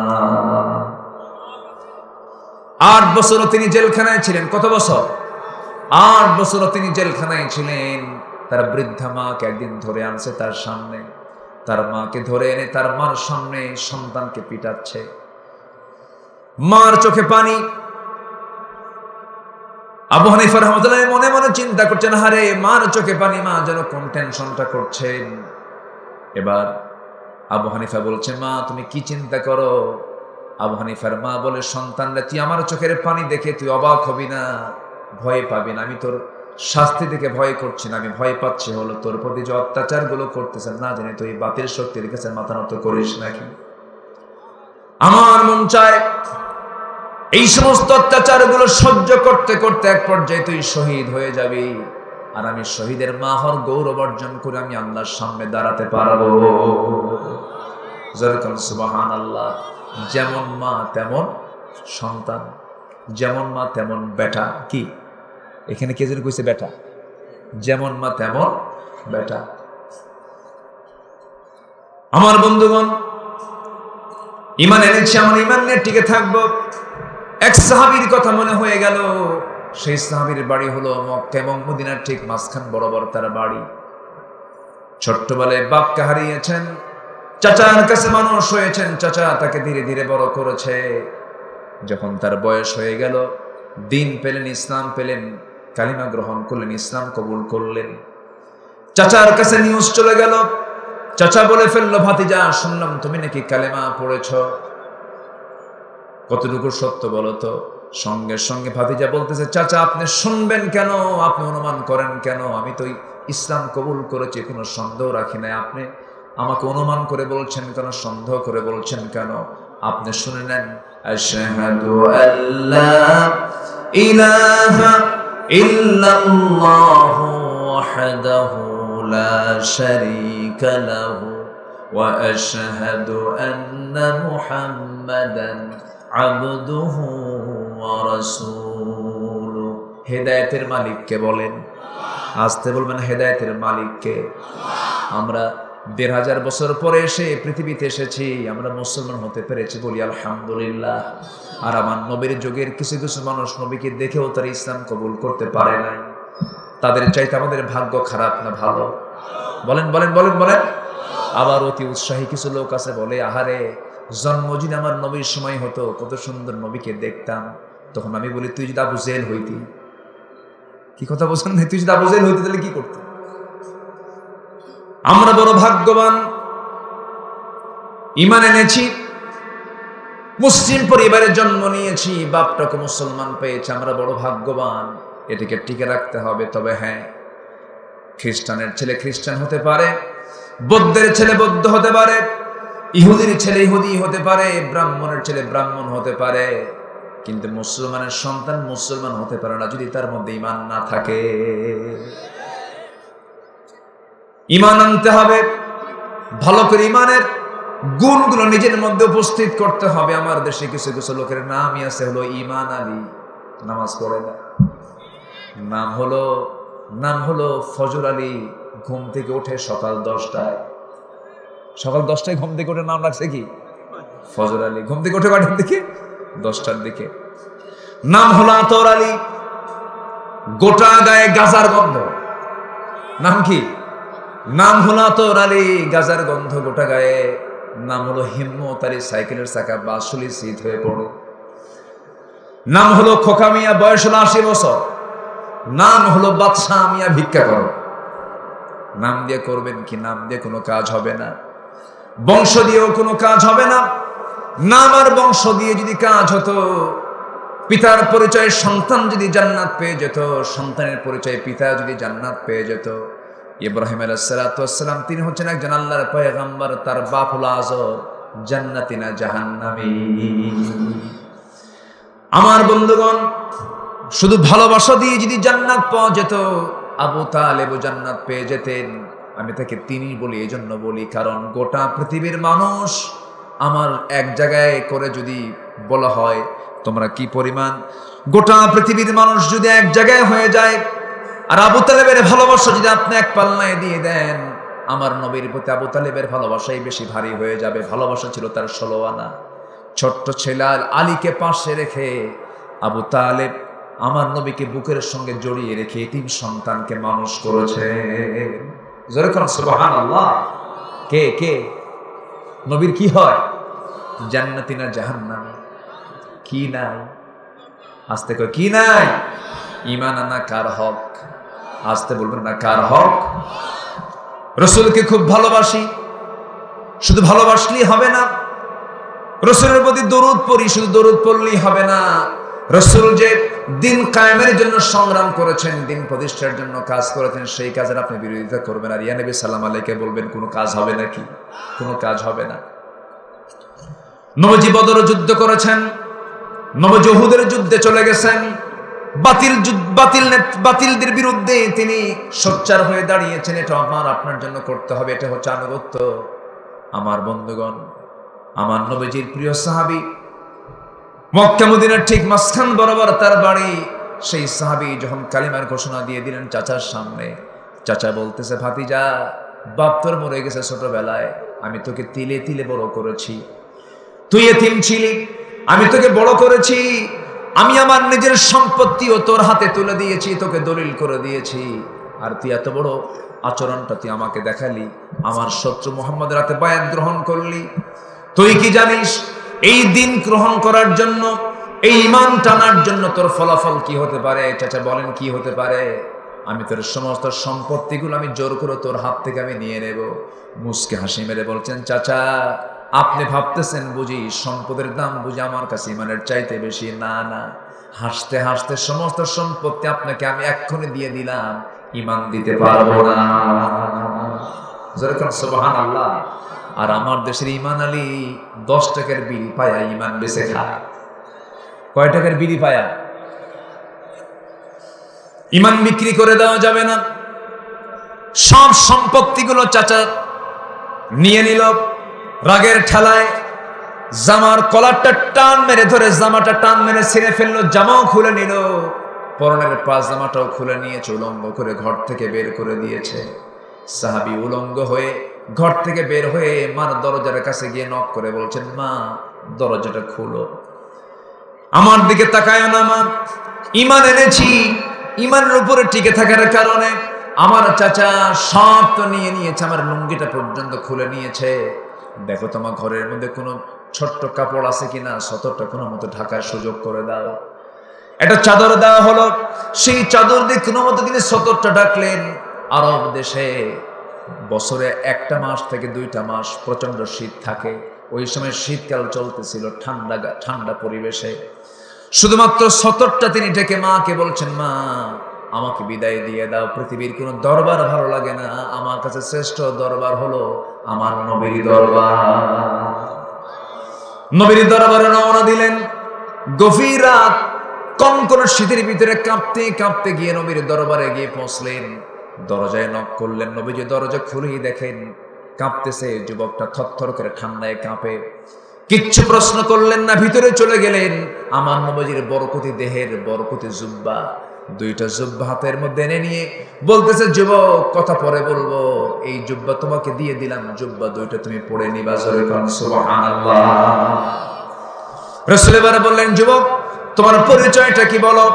8 বছরও তিনি জেলখানায় ছিলেন। কত বছর? 8 বছরও তিনি জেলখানায় ছিলেন। তার বৃদ্ধা মাকে একদিন ধরে আনছে তার সামনে। তার মাকে ধরে এনে তার মার সামনে সন্তানকে পিটাচ্ছে। মার চোখে পানি। আবু হানিফা রাহমাতুল্লাহ মনে মনে চিন্তা করছেন, হারে মার চোখে পানি, মা যেন কোন টেনশনটা করছেন। এবার আবু হানিফা বলছে, মা তুমি কি চিন্তা করো? আবু হানিফার মা বলে, সন্তানরা, তুই আমার চোখের পানি দেখে তুই অবাক হবি না, ভয় পাবি না। আমি তোর শাস্তি দেখে ভয় করছি না, আমি ভয় পাচ্ছি হলো তোর প্রতি যে অত্যাচার গুলো করতেছেন, না জানি তুই বাতিল শক্তির কাছে মাথা নত করিস নাকি। আমার মন চায় এই সমস্ত অত্যাচার গুলো সহ্য করতে করতে এক পর্যায়ে তুই শহীদ হয়ে যাবি, আর আমি শহীদের মা হওয়ার গৌরব অর্জন করে আমি আল্লাহর সামনে দাঁড়াতে পারবো। সুবহানাল্লাহ। যেমন মা তেমন সন্তান, যেমন মা তেমন বেটা। কি এখানে কে যেন কইছে বেটা? যেমন মা তেমন বেটা। আমার বন্ধুগণ, ঈমান এনেছি, আমার ঈমান নিয়ে টিকে থাকবো। এক সাহাবীর কথা মনে হয়ে গেল। সেই সাহাবীর বাড়ি হলো মক্কা এবং মদিনার ঠিক মাঝখান বরাবর তার বাড়ি। ছোট্টবেলায় বাপকে হারিয়েছেন, চাচার কাছে মানুষ হয়েছেন, চাচা তাকে ধীরে ধীরে বড় করেছে। যখন তার বয়স হয়ে গেল, দিন পেলেন, ইসলাম পেলেন, কালিমা গ্রহণ করলেন, ইসলাম কবুল করলেন। চাচার কাছে নিউজ চলে গেল, চাচা বলে ফেললো, ভাতিজা শুনলাম তুমি নাকি কালেমা পড়েছ, কতটুকু সত্য বলো তো? সঙ্গে সঙ্গে ভাতিজা বলতেছে, চাচা আপনি শুনবেন কেন, আপনি অনুমান করেন কেন? আমি তো ইসলাম কবুল করেছি, কোনো সন্দেহ রাখি নাই, আপনি আমাকে অনুমান করে বলছেন কেন, সন্দেহ করে বলছেন কেন? আপনি শুনে নেন, আশহাদু আল্লা ইলাহা ইল্লাল্লাহু ওয়াহদাহু লা শারীকা লাহু ওয়া আশহাদু আন্না মুহাম্মাদান আবদুহু ওয়া রাসূলুহু। হেদায়েতের মালিককে বলেন, আসতে বলবেন, হেদায়েতের মালিককে। আমরা ১৫০০ বছর পরে এসে পৃথিবীতে এসেছি, আমরা মুসলমান হতে পেরেছি, বলি আলহামদুলিল্লাহ। আর আমার নবীর যুগের কিছু কিছু মানুষ নবীকে দেখেও তারা ইসলাম কবুল করতে পারে নাই। তাদের চাইতে আমাদের ভাগ্য খারাপ না ভালো? বলেন বলেন বলেন বলেন। আবার অতি উৎসাহী কিছু লোক আছে, বলে আহারে জন্ম যদি আমার নবীর সময় হতো, কত সুন্দর নবীকে দেখতাম। তখন আমি বলি, তুই যদি আবু জেহেল হইতি। কি কথা বলছেন? তুই যদি আবু জেহেল হইতি তাহলে কি করতি? আমরা বড় ভাগ্যবান, ঈমান এনেছি, মুসলিম পরিবারে জন্ম নিয়েছি, বাপটাকে মুসলমান পেয়েছে, আমরা বড় ভাগ্যবান, এটাকে টিকে রাখতে হবে। তবে হ্যাঁ, খ্রিস্টানের ছেলে খ্রিস্টান হতে পারে, বৌদ্ধের ছেলে বৌদ্ধ হতে পারে, ইহুদির ছেলে ইহুদি হতে পারে, ব্রাহ্মণের ছেলে ব্রাহ্মণ হতে পারে, কিন্তু মুসলমানের সন্তান মুসলমান হতে পারে না যদি তার মধ্যে ঈমান না থাকে। ঈমান আনতে হবে, ভালো করে ঈমানের গুণগুলো নিজের মধ্যে উপস্থিত করতে হবে। আমার দেশে কিছু কিছু লোকের নামই আছে হলো ঈমান আলী, নামাজ পড়ে না। নাম হলো ফজর আলী, ঘুম থেকে ওঠে সকাল 10টায়। সকাল 10টায় ঘুম থেকে ওঠে, নাম রাখছে কি ফজর আলী। ঘুম থেকে ওঠে কটার দিকে? 10টার দিকে। নাম হলো আতর আলী, গোটা গায়ে গাজার গন্ধ। নাম কি? নাম হলো আতর আলী, গাজার গন্ধ গোটা গায়ে। নাম হলো হিম্মত আলী, সাইকেলের চাকা বাসুলি শীত হয়ে পড়ে। নাম হলো খোকা মিয়া, বয়স হলো 80 বছর। নাম হলো বাদশাহ মিয়া, ভিক্ষা করো। নাম দিয়ে করবেন কি? নাম দিয়ে কোনো কাজ হবে না, বংশ দিয়েও কোনো কাজ হবে না। নাম আর বংশ দিয়ে যদি কাজ হতো, পিতার পরিচয়ে সন্তান যদি জান্নাত পেয়ে যেত, সন্তানের পরিচয়ে পিতা যদি জান্নাত পেয়ে যেত। ইব্রাহিম আলাইহিস সালাতু ওয়াস সালাম, তিনি হচ্ছেন একজন আল্লাহর পয়গম্বর, তার বাপ হলো আজর, জান্নাতি না জাহান্নামী। আমার বন্ধুগণ, শুধু ভালোবাসা দিয়ে যদি জান্নাত পাওয়া যেত, আবু তালেব জান্নাত পেয়ে যেতেন। আমি তাকে তিনি বলি, এই জন্য বলি কারণ গোটা পৃথিবীর মানুষ আমার এক জায়গায় করে যদি বলা হয় তোমরা কি পরিমাণ, গোটা পৃথিবীর মানুষ যদি এক জায়গায় হয়ে যায়, আর আবু তালেবের ভালোবাসা যদি আপনি এক পাল্লায় দিয়ে দেন, আমার নবীর প্রতি আবু তালেবের ভালোবাসাই বেশি ভারী হয়ে যাবে। ভালোবাসা ছিল তার 16 আনা। ছোট্ট ছেলে আলীকে পাশে রেখে আবু তালেব আমার নবীকে বুকের সঙ্গে জড়িয়ে রেখে 3 সন্তানকে মানুষ করেছে। যেরকম সুবহানাল্লাহ। কে কে নবীর কি হয়? জান্নাতি না জাহান্নামী? কি নাই? আস্তে কয় কি নাই? ঈমান আনা কার হক? আস্তে বলবেন না, কার হক? রাসূলকে খুব ভালোবাসি, শুধু ভালোবাসলেই হবে না, রাসূলের প্রতি দরুদ পড়ি, শুধু দরুদ পড়লেই হবে না। রাসূল যে দিন কায়েমের জন্য সংগ্রাম করেছেন, দিন প্রতিষ্ঠার জন্য কাজ করেছেন, সেই কাজের আপনি বিরোধিতা করবেন আর ইয়া নবী সাল্লাম আলাইকে বলবেন কোনো কাজ হবে নাকি? কোনো কাজ হবে না। নবীজি বদর যুদ্ধ করেছেন, নবীজি উহুদের যুদ্ধে চলে গেছেন, বাতিলদের বিরুদ্ধে তিনি সোচ্চার হয়ে দাঁড়িয়েছেন। এটা আমার আপনার জন্য করতে হবে, এটা হচ্ছে আনুগত্য। আমার বন্ধুগণ, আমার নবীজির প্রিয় সাহাবী, মক্কা মদিনার ঠিক মাঝখান বরাবর তার বাড়ি। সেই সাহাবী যখন কালিমার ঘোষণা দিয়ে দিলেন চাচার সামনে, চাচা বলতেছে, ভাতিজা, বাপ তোর মরে গেছে ছোটবেলায়, আমি তোকে তিলে তিলে বড় করেছি, তুই এতিম ছিলি, আমি তোকে বড় করেছি, আমি আমার নিজের সম্পত্তিও তোর হাতে তুলে দিয়েছি, তোকে দলিল করে দিয়েছি, আর তুই এত বড় আচরণটা তুই আমাকে দেখালি, আমার শত্রু মুহাম্মদের হাতে বায়াত গ্রহণ করলি। তুই কি জানিস এই দিন গ্রহণ করার জন্য, এই ঈমান টানার জন্য তোর ফলাফল কি হতে পারে? চাচা বলেন কি হতে পারে? আমি তোর সমস্ত সম্পত্তিগুলো আমি জোর করে তোর হাত থেকে আমি নিয়ে নেব। মুস্কে হাসি মেরে বলছেন, চাচা আপনি ভাবতেছেন বুঝি সম্পদের দাম বুঝি আমার কাছে ঈমানের চাইতে বেশি? না না, হাসতে হাসতে সমস্ত সম্পত্তি আপনাকে আমি এক্ষুনি দিয়ে দিলাম, ঈমান দিতে পারবো না। যেরকম সুবহানাল্লাহ। আর আমার দেশের ঈমান আলী 10 টাকার বিড়ি পায়া ঈমান বেচে খায়। কয় টাকার বিড়ি পায়া? ঈমান বিক্রি করে দেওয়া যাবে না। সব সম্পত্তিগুলো চাচা নিয়ে নিল। রাগের ঠেলায় জামার কলারটা টান মেরে ধরে, জামাটা টান মেরে ছিঁড়ে ফেললো, জামাও খুলে নিল, পরনের পাজামাটাও খুলে নিয়েছে, উলঙ্গ করে ঘর থেকে বের করে দিয়েছে। সাহাবী উলঙ্গ হয়ে ঘর থেকে বের হয়ে মার দরজার কাছে গিয়ে নক করে বলছেন, মা দরজাটা খুলো, আমার দিকে তাকায় না মা, ঈমান এনেছি, ঈমানের উপরে টিকে থাকার কারণে আমার চাচা সব তো নিয়ে নিয়েছে, আমার লুঙ্গিটা পর্যন্ত খুলে নিয়েছে, দেখো তোমার ঘরের মধ্যে কোনো ছোট্ট কাপড় আছে কিনা, সতরটা কোনো মতো ঢাকার সুযোগ করে দাও। একটা চাদর দেওয়া হলো, সেই চাদর দিয়ে কোনো মতো তিনি সতরটা ঢাকলেন। আরব দেশে বছরে 1টা মাস থেকে 2টা মাস প্রচন্ড শীত থাকে, ওই সময় শীতকাল চলতেছিল, ঠান্ডা ঠান্ডা পরিবেশে। শুধুমাত্র সতরটা তিনি ডেকে মাকে বলছেন, মা আমাকে বিদায় দিয়ে দাও, পৃথিবীর কোনো দরবার ভালো লাগে না, আমার কাছে শ্রেষ্ঠ দরবার হলো আমার নবীর দরবার। নবীর দরবারে রওনা দিলেন। গভীর রাত, কনকনে শীতের ভিতরে কাঁপতে কাঁপতে গিয়ে নবীর দরবারে গিয়ে পৌঁছলেন। দরজায় নক করলেন, নবীজি দরজা খুলেই দেখেন কাঁপতেছে যুবকটা, থরথর করে ঠান্ডায় কাঁপে। কিচ্ছু প্রশ্ন করলেন না, ভিতরে চলে গেলেন। আমার নবীজির বরকতি দেহের বরকতি জুব্বা, দুইটা জুব্বা হাতের মধ্যে এনে নিয়ে বলতেছে, যুবক কথা পরে বলবো, এই জুব্বা তোমাকে দিয়ে দিলাম, জুব্বা দুইটা তুমি পরে নিবা। জোরে কোন সুবহানাল্লাহ। রাসূল এবারে বললেন, যুবক তোমার পরিচয়টা কি বলো,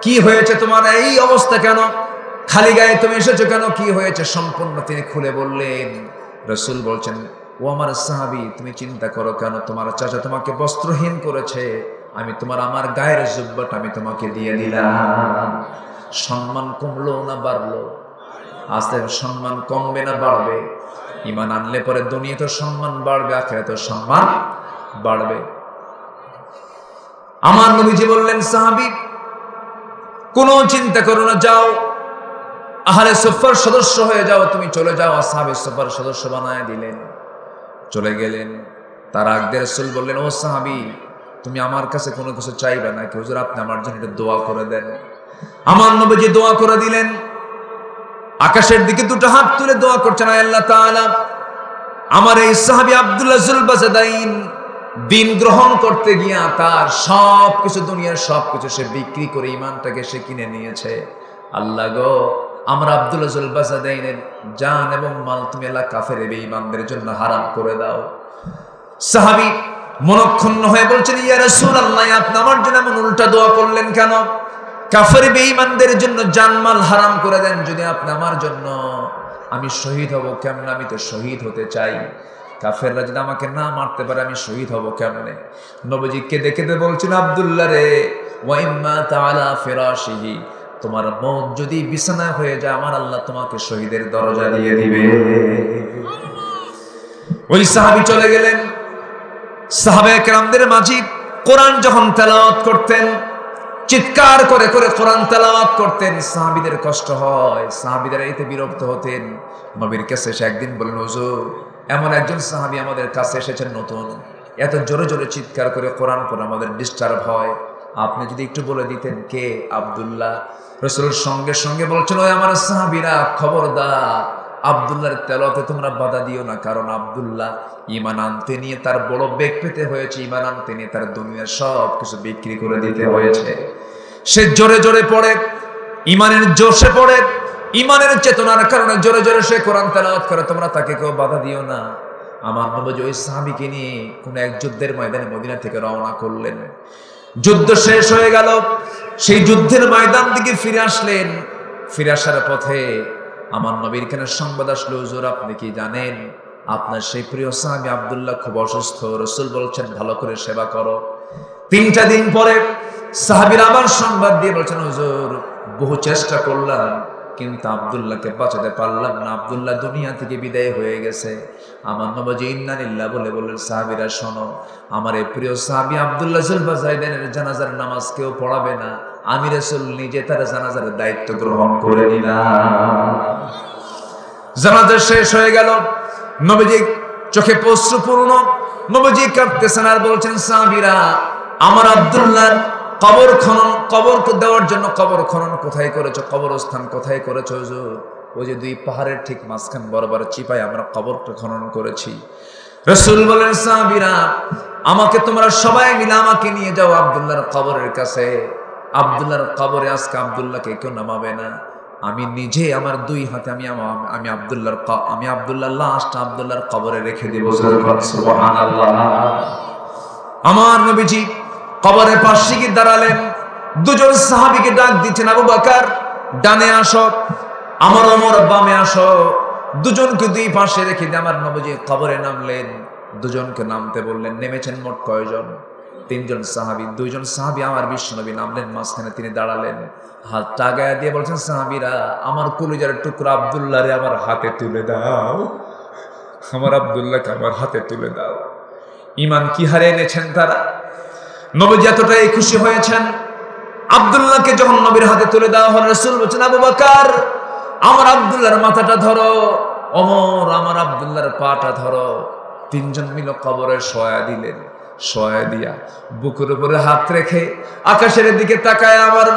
কি হয়েছে তোমার এই অবস্থা, কেন খালি গায়ে তুমি এসেছো কেন, কি হয়েছে সম্পূর্ণ তিনি খুলে বললেন। রাসূল বলছেন, ও আমার সাহাবী, তুমি চিন্তা করো কেন, তোমার চাচা তোমাকে বস্ত্রহীন করেছে, আমি আমার গায়ের জুব্বাটা আমি তোমাকে দিয়ে দিলাম। সম্মান কমলো না বাড়লো? আস্তে সম্মান কমবে না বাড়বে? ঈমান আনলে পরে দুনিয়াতে সম্মান বাড়বে, আখিরাতে সম্মান বাড়বে। আমার নবীজি বললেন, সাহাবী কোনো চিন্তা করো না, যাও আহলে সুফার সদস্য হয়ে যাও, তুমি চলে যাও। আসহাবে সুফার সদস্য বানায় দিলেন, চলে গেলেন। তার আগে রাসূল বললেন, ও সাহাবী তুমি আমার কাছে কোনো কিছু চাইবে না, হুজুর আপনি আমার জন্য একটু দোয়া করে দেন। আমার নবীজি দোয়া করে দিলেন। আকাশের দিকে দুটো হাত তুলে দোয়া করছেন, আল্লাহ তাআলা আমার এই সাহাবী আব্দুল্লাহ যুলবাসাদাইন দিন গ্রহণ করতে গিয়া তার সবকিছু, দুনিয়ার সবকিছু সে বিক্রি করে ঈমানটাকে সে কিনে নিয়েছে। আল্লাহ গো, আমরা আব্দুল্লাহ যুলবাসাদাইনের জান এবং মাল তুমি আল্লাহ কাফের বেঈমানদের জন্য হারাম করে দাও। সাহাবী মনক্ষুণ্ণ হয়ে বলছেন, ইয়া রাসূলুল্লাহ আপনি আমার জন্য এমন উল্টা দোয়া করলেন কেন? কাফের বেঈমানদের জন্য জানমাল হারাম করে দেন, যদি আপনি আমার জন্য, আমি শহীদ হব কেমনে? আমি তো শহীদ হতে চাই। কাফেররা যদি আমাকে না মারতে পারে আমি শহীদ হব কেমনে? নবীজি কেঁদে কেঁদে বলছেন, আব্দুল্লাহ রে, ওয়া ইম্মা তাআলা ফিরাশিহি, তোমার মওত যদি বিছানায় হয়ে যায় আমার আল্লাহ তোমাকে শহীদের দরজা দিয়ে দিবে। ওই সাহাবী চলে গেলেন। সাহাবায়ে কেরামদের মাঝে কোরআন যখন তেলাওয়াত করতেন, চিৎকার করে করে কোরআন তেলাওয়াত করতেন, সাহাবীদের কষ্ট হয়, সাহাবীরা এতে বিরক্ত হতেন। নবীর কাছে এসে একদিন বললেন, হুজুর এমন একজন সাহাবী আমাদের কাছে এসেছেন নতুন, এত জোরে জোরে চিৎকার করে কোরআন পড়ে আমাদের ডিস্টার্ব হয়, আপনি যদি একটু বলে দিতেন কে? আব্দুল্লাহ। রাসূল সঙ্গে সঙ্গে বলছেন, ওই আমার সাহাবীরা খবরদার, আব্দুল্লাহর তেলাওয়াতে তোমরা বাধা দিও না, কারণ আব্দুল্লাহ ঈমান আনতে নিয়ে তার বড় বেগ পেতে হয়েছে, ঈমান আনতে নিয়ে তার দুনিয়ার সব কিছু বিক্রি করে দিতে হয়েছে। সে জোরে জোরে পড়ে, ঈমানের জোশে পড়ে, ঈমানের চেতনার কারণে জোরে জোরে সে কোরআন তেলাওয়াত করে, তোমরা তাকে কেউ বাধা দিও না। আমার নবী ওই সাহাবীকে নিয়ে কোন এক যুদ্ধের ময়দানে মদিনা থেকে রওনা করলেন। যুদ্ধ শেষ হয়ে গেল, সেই যুদ্ধের ময়দান থেকে ফিরে আসলেন। ফিরে আসার পথে আমার নবীর কানে সংবাদ আসলো, হুজুর আপনি কি জানেন আপনার সেই প্রিয় সাহাবী আব্দুল্লাহ খুব অসুস্থ, রাসূল বলছেন ভালো করে সেবা করো। 3টা দিন পরে সাহাবীরা আবার সংবাদ দিয়ে বলছেন, হুজুর বহু চেষ্টা করলাম কিন্তু আব্দুল্লাহকে বাঁচাতে পারলাম না, আব্দুল্লাহ দুনিয়া থেকে বিদায় হয়ে গেছে। আমার নবী ইন্না লিল্লাহি বলে বললেন, সাহাবীরা শোনো, আমার এই প্রিয় সাহাবী আব্দুল্লাহ যুলবাসাদাইনের জানাজার নামাজ কেউ পড়াবে না, আমি রাসূল নিজে তার জানাজার দায়িত্ব গ্রহণ করে নিলাম। জানাজা শেষ হয়ে গেল, নবীজি চোখে অশ্রুপূর্ণ, নবীজি কাঁদতেছেন আর বলছেন, সাহাবীরা আমার আব্দুল্লাহর কবর দেওয়ার জন্য কবর খনন কোথায় করেছো, কবরস্থান কোথায় করেছো? হুজুর ওই যে 2 পাহাড়ের ঠিক মাঝখান বরাবর চিপায় আমরা কবরটা খনন করেছি। রাসূল বলেন, সাহাবীরা আমাকে তোমরা সবাই মিলে আমাকে নিয়ে যাও আব্দুল্লাহর কবরের কাছে। আব্দুল্লাহর কবরে আজকে আব্দুল্লাহকে কেউ নামাবে না, আমি নিজে আমার 2 হাতে আমি আব্দুল্লাহর লাশটা আব্দুল্লাহর কবরে রেখে দেব। সুবহানাল্লাহ। আমার নবীজি কবরের পাশে গিয়ে দাঁড়ালেন, 2জন সাহাবীকে ডাক দিচ্ছেন, আবু বকর ডানে আসো, আমার ওমর বামে আসো। 2জনকে 2 পাশে রেখে দিয়ে আমার নবীজি কবরে নামলেন। 2জনকে নামতে বললেন, নেমেছেন মোট কয়জন? 3জন সাহাবী। 2জন সাহাবী আমার বিশ্বনবী নামলেন, মাঝখানে তিনি দাঁড়ালেন, হাতটা আগায়া দিয়ে বলছেন, সাহাবীরা আমার কলিজার টুকরা আব্দুল্লাহরে আমার হাতে তুলে দাও, আমার আব্দুল্লাহকে আমার হাতে তুলে দাও। ঈমান কি হারে এনেছেন তারা। নবীজি এতটাই খুশি হয়েছেন, আব্দুল্লাহকে যখন নবীর হাতে তুলে দেওয়া হল, রাসূল বলেছেন, আবু বকর আমার আব্দুল্লাহর মাথাটা ধরো, ওমর আমার আব্দুল্লাহর পাটা ধরো। তিনজন মিলে কবরে শোয়া দিলেন। শোয়া দিয়া বুকের উপরে হাত রেখে আকাশের দিকে তাকায় আমার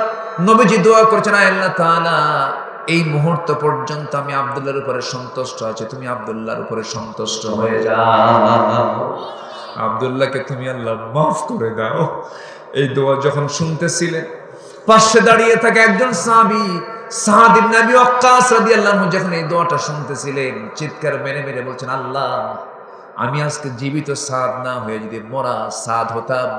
নবীজি দোয়া করছেন, আল্লাহ তাআলা এই মুহূর্ত পর্যন্ত আমি আব্দুল্লাহর উপরে সন্তুষ্ট আছি, তুমি আব্দুল্লাহর উপরে সন্তুষ্ট হয়ে যাও, আব্দুল্লাহকে তুমি আল্লাহ মাফ করে দাও। এই দোয়া যখন শুনতেছিলেন, পাশে দাঁড়িয়ে থাকা একজন সাহাবী সাদ ইবনে আবি ওয়াক্কাস রাদিয়াল্লাহু আনহু যখন এই দোয়াটা শুনতেছিলেন, চিৎকার মেরে মেরে বলছেন, আল্লাহ আমি আজকে জীবিত সাদ না হয়ে যদি মরা সাদ হতাম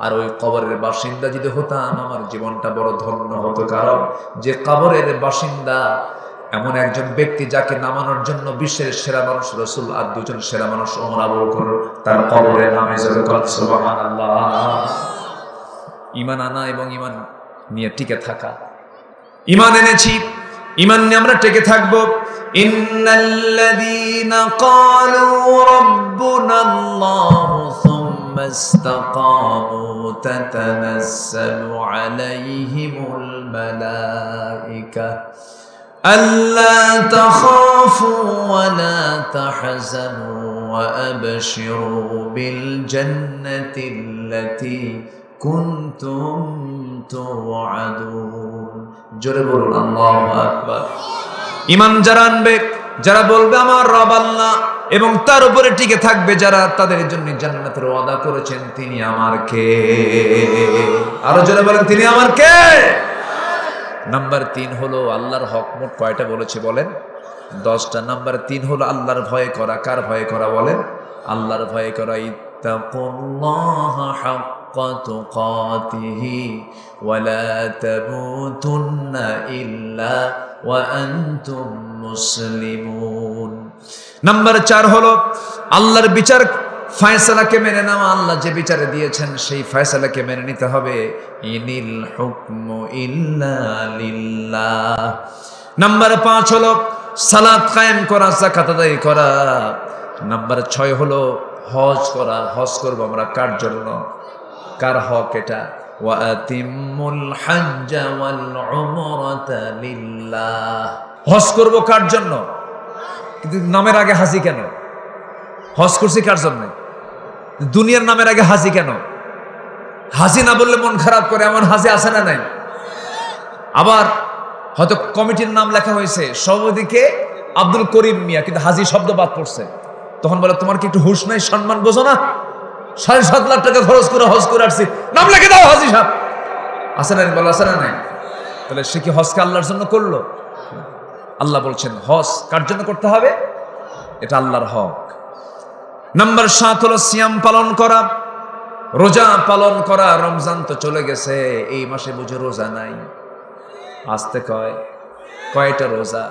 আর ওই কবরের বাসিন্দা যদি হতাম, আমার জীবনটা বড় ধন্য হতো। কারণ যে কবরের বাসিন্দা এমন একজন ব্যক্তি যাকে নামানোর জন্য বিশ্বের সেরা মানুষ রাসূল আর দুজন সেরা মানুষ ওমর আবু বকর, তার কবরের নামে সুবহানাল্লাহ। ঈমান আনা এবং ঈমান নিয়ে টিকে থাকা। ঈমান এনেছি, ঈমান নিয়ে আমরা টিকে থাকবো। ইন্নাল্লাযীনা ক্বালু রাব্বুনাল্লাহু সুম্মা ইসতাকামু তাতানাজ্জালু আলাইহিমুল মালায়েকা আল্লা তাখাফু ওয়া লা তাহজানু ওয়া আবশিরু বিল জান্নাতিল্লাতী কুনতুম তুআদুন। জোরে বলুন আল্লাহু আকবার। ঈমান যারা আনবে, যারা বলবে আমার রব আল্লাহ এবং তার উপরে টিকে থাকবে, যারা তাদের জন্য জান্নাতের ওয়াদা করেছেন, তিনি আমার কে? আরো জোরে বলেন, তিনি আমার কে? নাম্বার ৩ হলো আল্লাহর হক। মোট কয়টা বলেছি বলেন? 10টা। নাম্বার ৩ হলো আল্লাহর ভয় করা। কার ভয় করা বলেন? আল্লাহর ভয় করা। ইত্তাকুল্লাহা হাক্কা তুকাতিহি ওয়া লা তামুতুন্না ইল্লা ওয়া আনতুম মুসলিমুন। নাম্বার ৪ হলো আল্লাহর বিচার ফয়সালাকে মেনে নেওয়া। আল্লাহ যে বিচারে দিয়েছেন সেই ফয়সালাকে মেনে নিতে হবে। ইনিল হুকমু ইল্লা লিল্লাহ। নাম্বার ৫ হলো সালাত কায়েম করা, যাকাত আদায় করা। নাম্বার ৬ হলো হজ করা। হজ করব আমরা কার জন্য? কার হক এটা? ওয়া আতিমুল হাজ্জা ওয়াল উমরাতা লিল্লাহ। হজ করব কার জন্য? কিন্তু নামের আগে হাজি কেন? হজ করছি কার জন্য? দুনিয়ার নামের আগে হাজি কেন? হাজি না বললে মন খারাপ করে, এমন হাজি আছে না নাই? আবার হয়তো কমিটির নাম লেখা হয়েছে সভাপতিকে আব্দুল করিম মিয়া, কিন্তু হাজি শব্দ বাদ পড়ছে। তখন বলে, তোমার কি একটু হুঁশ নাই, সম্মান বোঝো না? ৭.৫ লাখ টাকা খরচ করে হজ করে আসছি, নাম লিখে দাও হাজি সাহেব। আছে না? বলে আছে না নাই? তাহলে সে কি হজকে আল্লাহর জন্য করলো? আল্লাহ বলছেন হজ কার জন্য করতে হবে? এটা আল্লাহর হক। নাম্বার ৭ হলো সিয়াম পালন করা, রোজা পালন করা। রমজান তো চলে গেছে, এই মাসে বুঝে রোজা নাই। আসতে কয়টা রোজা?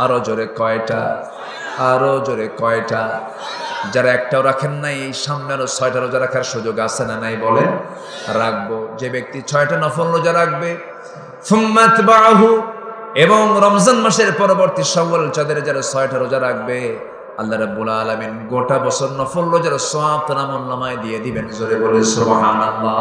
আরো জোরে কয়টা? আরো জোরে কয়টা? যারা একটাও রাখেন নাই, এই সামনে আরো ৬টা রোজা রাখার সুযোগ আছে না নাই? বলেন রাখবো। যে ব্যক্তি ৬টা নফল রোজা রাখবে, সুম্মা তাবাহু, এবং রমজান মাসের পরবর্তী শাওয়াল চাঁদের যারা ৬টা রোজা রাখবে, আল্লাহ রাব্বুল আলামিন গোটা বছর নফল রোজার সওয়াব তার আমলনামায় দিয়ে দিবেন। জোরে বলে সুবহানাল্লাহ।